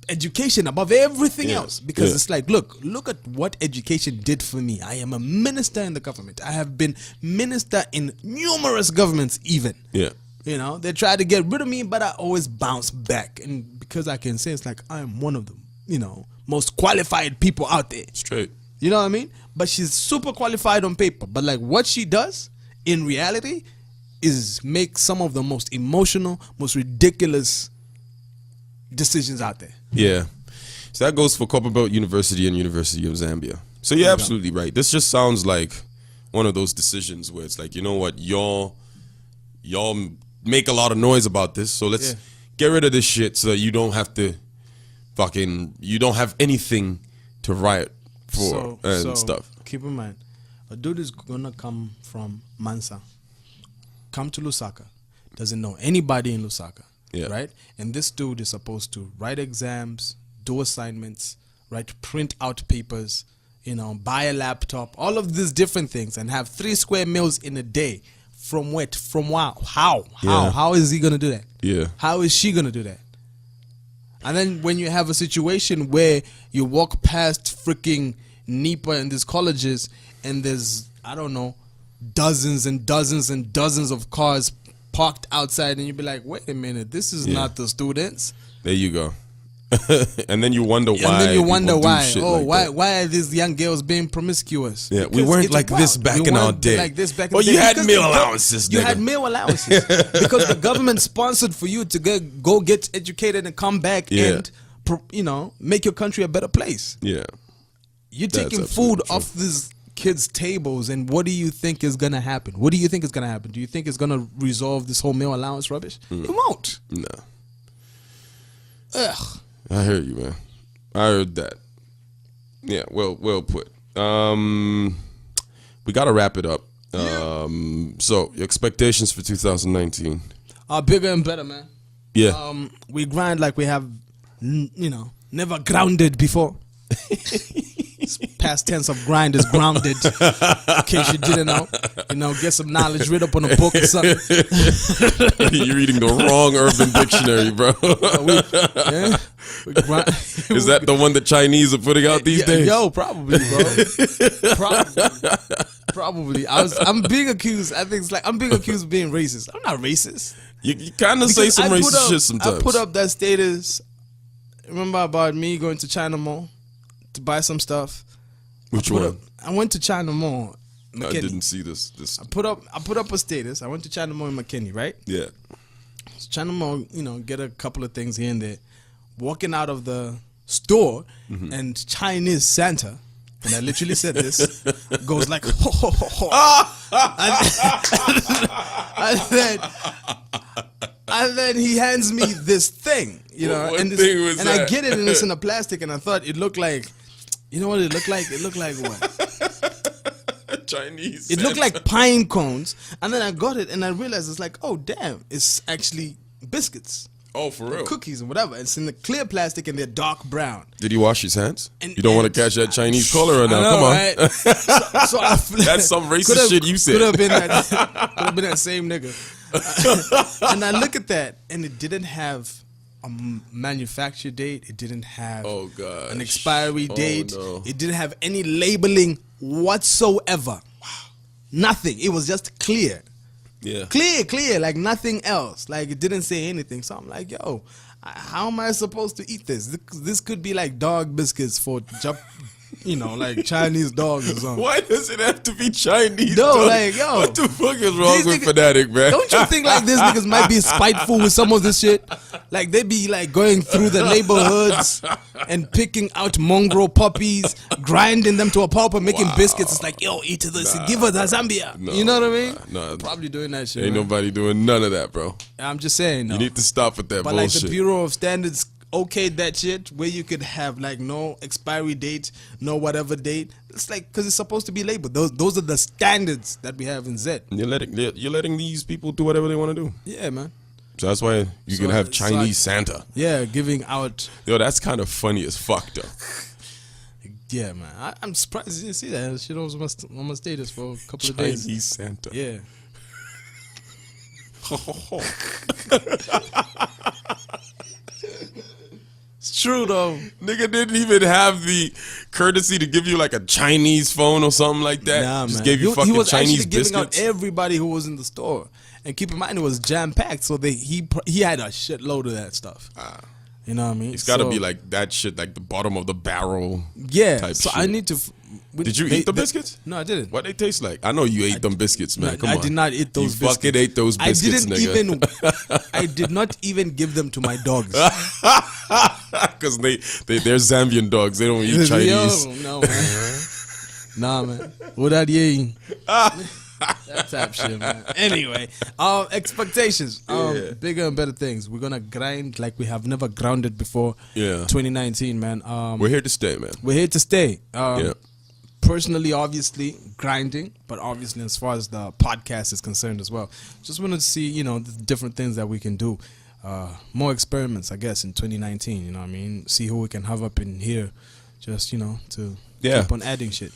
education above everything else. Because it's like, look at what education did for me. I am a minister in the government. I have been minister in numerous governments even. Yeah. You know, they tried to get rid of me, but I always bounce back. And because I can say, it's like, I am one of the, most qualified people out there. Straight. You know what I mean? But she's super qualified on paper. But like, what she does in reality is make some of the most emotional, most ridiculous decisions out there. Yeah. So that goes for Copperbelt University and University of Zambia. So you're absolutely right. This just sounds like one of those decisions where it's like, you know what, y'all make a lot of noise about this, so let's get rid of this shit so that you don't have to you don't have anything to riot for and stuff. Keep in mind, a dude is gonna come from Mansa, come to Lusaka, doesn't know anybody in Lusaka, right? And this dude is supposed to write exams, do assignments, print out papers, buy a laptop, all of these different things, and have 3 square meals in a day. From what? From wow? How? How is he gonna do that? Yeah. How is she gonna do that? And then when you have a situation where you walk past freaking NEPA and these colleges, and there's, I don't know, dozens and dozens and dozens of cars parked outside, and you'd be like, wait a minute, this is not the students. There you go. And then you wonder why. And then you wonder why. Oh, like why are these young girls being promiscuous? Yeah, we weren't like this back in our day. Like this back in the day. You had meal allowances. You had meal allowances because the government sponsored for you to go get educated and come back and make your country a better place. Yeah, you're taking food off these kids' tables, and what do you think is gonna happen? What do you think is gonna happen? Do you think it's gonna resolve this whole meal allowance rubbish? It won't. No. Ugh. I heard you, man. I heard that. Yeah, well put. We got to wrap it up. So, your expectations for 2019? Bigger and better, man. Yeah. We grind like we have, never grounded before. Past tense of grind is grounded. In case you didn't know, get some knowledge read up on a book or something. You're reading the wrong Urban Dictionary, bro. Is that the one the Chinese are putting out these days? Yo, probably, bro. Probably. I'm being accused. I think it's like I'm being accused of being racist. I'm not racist. You kind of say some racist shit sometimes. I put up that status. Remember about me going to China Mall to buy some stuff? Which one? I went to China Mall. McKinney. I didn't see this. I put up a status. I went to China Mall in McKinney, right? Yeah. So China Mall, get a couple of things here and there. Walking out of the store and Chinese Santa, and I literally said this, goes like, ho, ho, ho, ho. And then he hands me this thing, you know, and I get it, and it's in a plastic, and I thought it looked like, you know what it looked like? It looked like what? Chinese. It looked like pine cones, and then I got it, and I realized it's like, oh damn, it's actually biscuits. Oh, for real? Cookies and whatever. It's in the clear plastic and they're dark brown. Did he wash his hands? You don't want to catch that Chinese color right now. Come on. Right? So that's some racist shit you said. Could have been that same nigga. And I look at that, and it didn't have a manufacture date. It didn't have an expiry date. No. It didn't have any labeling whatsoever. Wow. Nothing. It was just clear. Yeah. Clear, like nothing else. Like it didn't say anything. So I'm like, yo, how am I supposed to eat this? This could be like dog biscuits for, like Chinese dogs or something. Why does it have to be Chinese? No, dogs? like, yo. What the fuck is wrong with Fanatic, man? Don't you think like these niggas might be spiteful with some of this shit? Like they be like going through the neighborhoods and picking out mongrel puppies, grinding them to a pulp and making biscuits. It's like, yo, eat this, give us a Zambia. You know what I mean? Nah. Probably doing that shit. Ain't nobody doing none of that, bro. I'm just saying. No. You need to stop with that bullshit. But like the Bureau of Standards okayed that shit where you could have like no expiry date, no whatever date. It's like because it's supposed to be labeled. Those are the standards that we have in Z. You're letting these people do whatever they want to do. Yeah, man. So that's why you can have Chinese Santa. Yeah, giving out. Yo, that's kind of funny as fuck, though. Yeah, man. I'm surprised you didn't see that shit on my status for a couple of days. Chinese Santa. Yeah. It's true though. Nigga didn't even have the courtesy to give you like a Chinese phone or something like that. Nah, just man. gave you fucking Chinese biscuits. Giving out everybody who was in the store. And keep in mind it was jam packed, so he had a shitload of that stuff. You know what I mean? It's got to be like that shit, like the bottom of the barrel. Yeah. Type so shit. I need to. Did you eat the biscuits? No, I didn't. What they taste like? I know you ate them biscuits, man. Come on. I did not eat those biscuits. You fucking ate those biscuits, nigga. I did not even give them to my dogs. Because they're Zambian dogs. They don't eat Chinese. Yo, no, man. Nah, man. What are you eating? That type shit, man. Anyway, expectations. Bigger and better things. We're gonna grind like we have never grounded before. Yeah. 2019, man. We're here to stay, man. We're here to stay. Personally, obviously, grinding, but obviously as far as the podcast is concerned as well. Just wanted to see, the different things that we can do. More experiments, I guess, in 2019, you know what I mean? See who we can have up in here just, to keep on adding shit.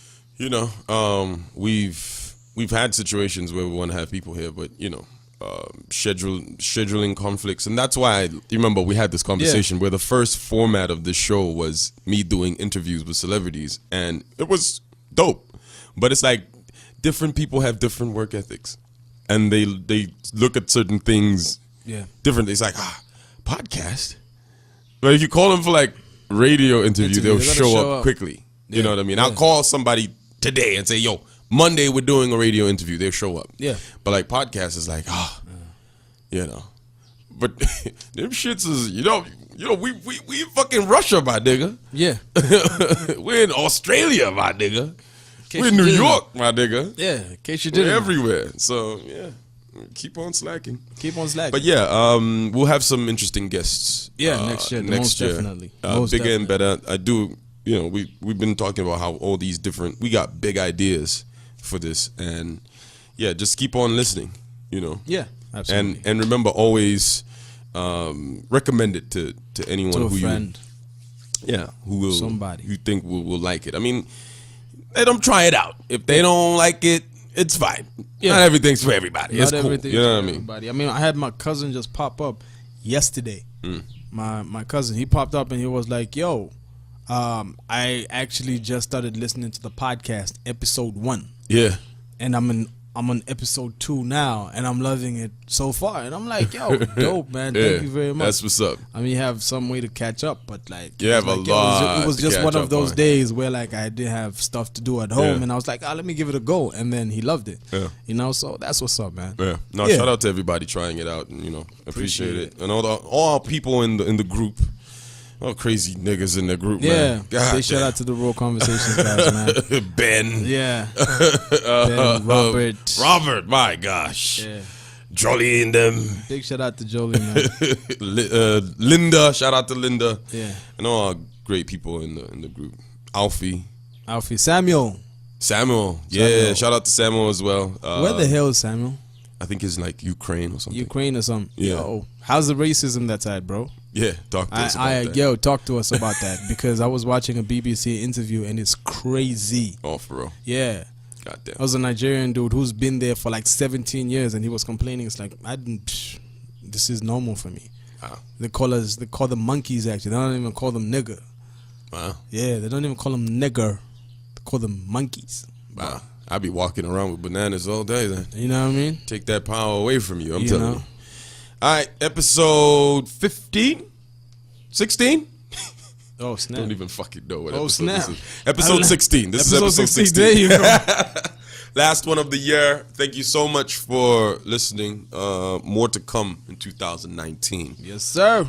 We've had situations where we want to have people here, but, scheduling conflicts. And that's why, you remember, we had this conversation where the first format of the show was me doing interviews with celebrities. And it was dope. But it's like different people have different work ethics. And they look at certain things differently. It's like, podcast? But if you call them for like radio interview, they'll show up quickly. You know what I mean? I'll call somebody today and say, yo, Monday we're doing a radio interview. They'll show up. Yeah. But like podcast is like, But them shits is, we fucking Russia, my nigga. Yeah. We're in Australia, my nigga. We're in New York, my nigga. Yeah, in case you didn't. We're everywhere. So, yeah. Keep on slacking. But yeah, we'll have some interesting guests. Yeah, next year. Most definitely. Bigger and better. I do, we've been talking about how all these we got big ideas for this. And yeah, just keep on listening, Yeah, absolutely. And remember, always recommend it to anyone to a who friend. Who will, somebody you think will like it. I mean, let them try it out. If they don't like it, it's fine. Yeah. Not everything's for everybody. It's cool. You know what I mean? Everybody. I mean, I had my cousin just pop up yesterday. My cousin, he popped up and he was like, yo, I actually just started listening to the podcast, episode 1. Yeah. And I'm on episode 2 now, and I'm loving it so far. And I'm like, yo, dope, man. Thank you very much. That's what's up. I mean, you have some way to catch up, but like, you have a lot. It was just one of those days where like I didn't have stuff to do at home, and I was like, let me give it a go. And then he loved it. Yeah. So that's what's up, man. Yeah. No, shout out to everybody trying it out, and appreciate it. And all our people in the group. Oh, crazy niggas in the group, yeah. man. God Big shout out to the Raw Conversations guys, man. Ben. Yeah. Ben, Robert. Robert, my gosh. Yeah. Jolly and them. Big shout out to Jolie, man. Linda, shout out to Linda. Yeah. And all our great people in the group. Alfie. Samuel. Yeah, shout out to Samuel as well. Where the hell is Samuel? I think it's like Ukraine or something. Yeah. Yo, how's the racism that side, bro? Yeah, talk to us about that. Yo, talk to us about that, because I was watching a BBC interview and it's crazy. Oh, for real? Yeah. Goddamn. I was a Nigerian dude who's been there for like 17 years and he was complaining. It's like, this is normal for me. Wow. They call them monkeys, actually. They don't even call them nigger. Wow. Yeah, they don't even call them nigger. They call them monkeys. Wow. I be walking around with bananas all day then. You know what I mean? Take that power away from you, I'm telling you. All right, episode 15? 16? Oh, snap. Don't even fucking know what episode this is. Episode 16. This is episode 16. There you go. Last one of the year. Thank you so much for listening. More to come in 2019. Yes, sir.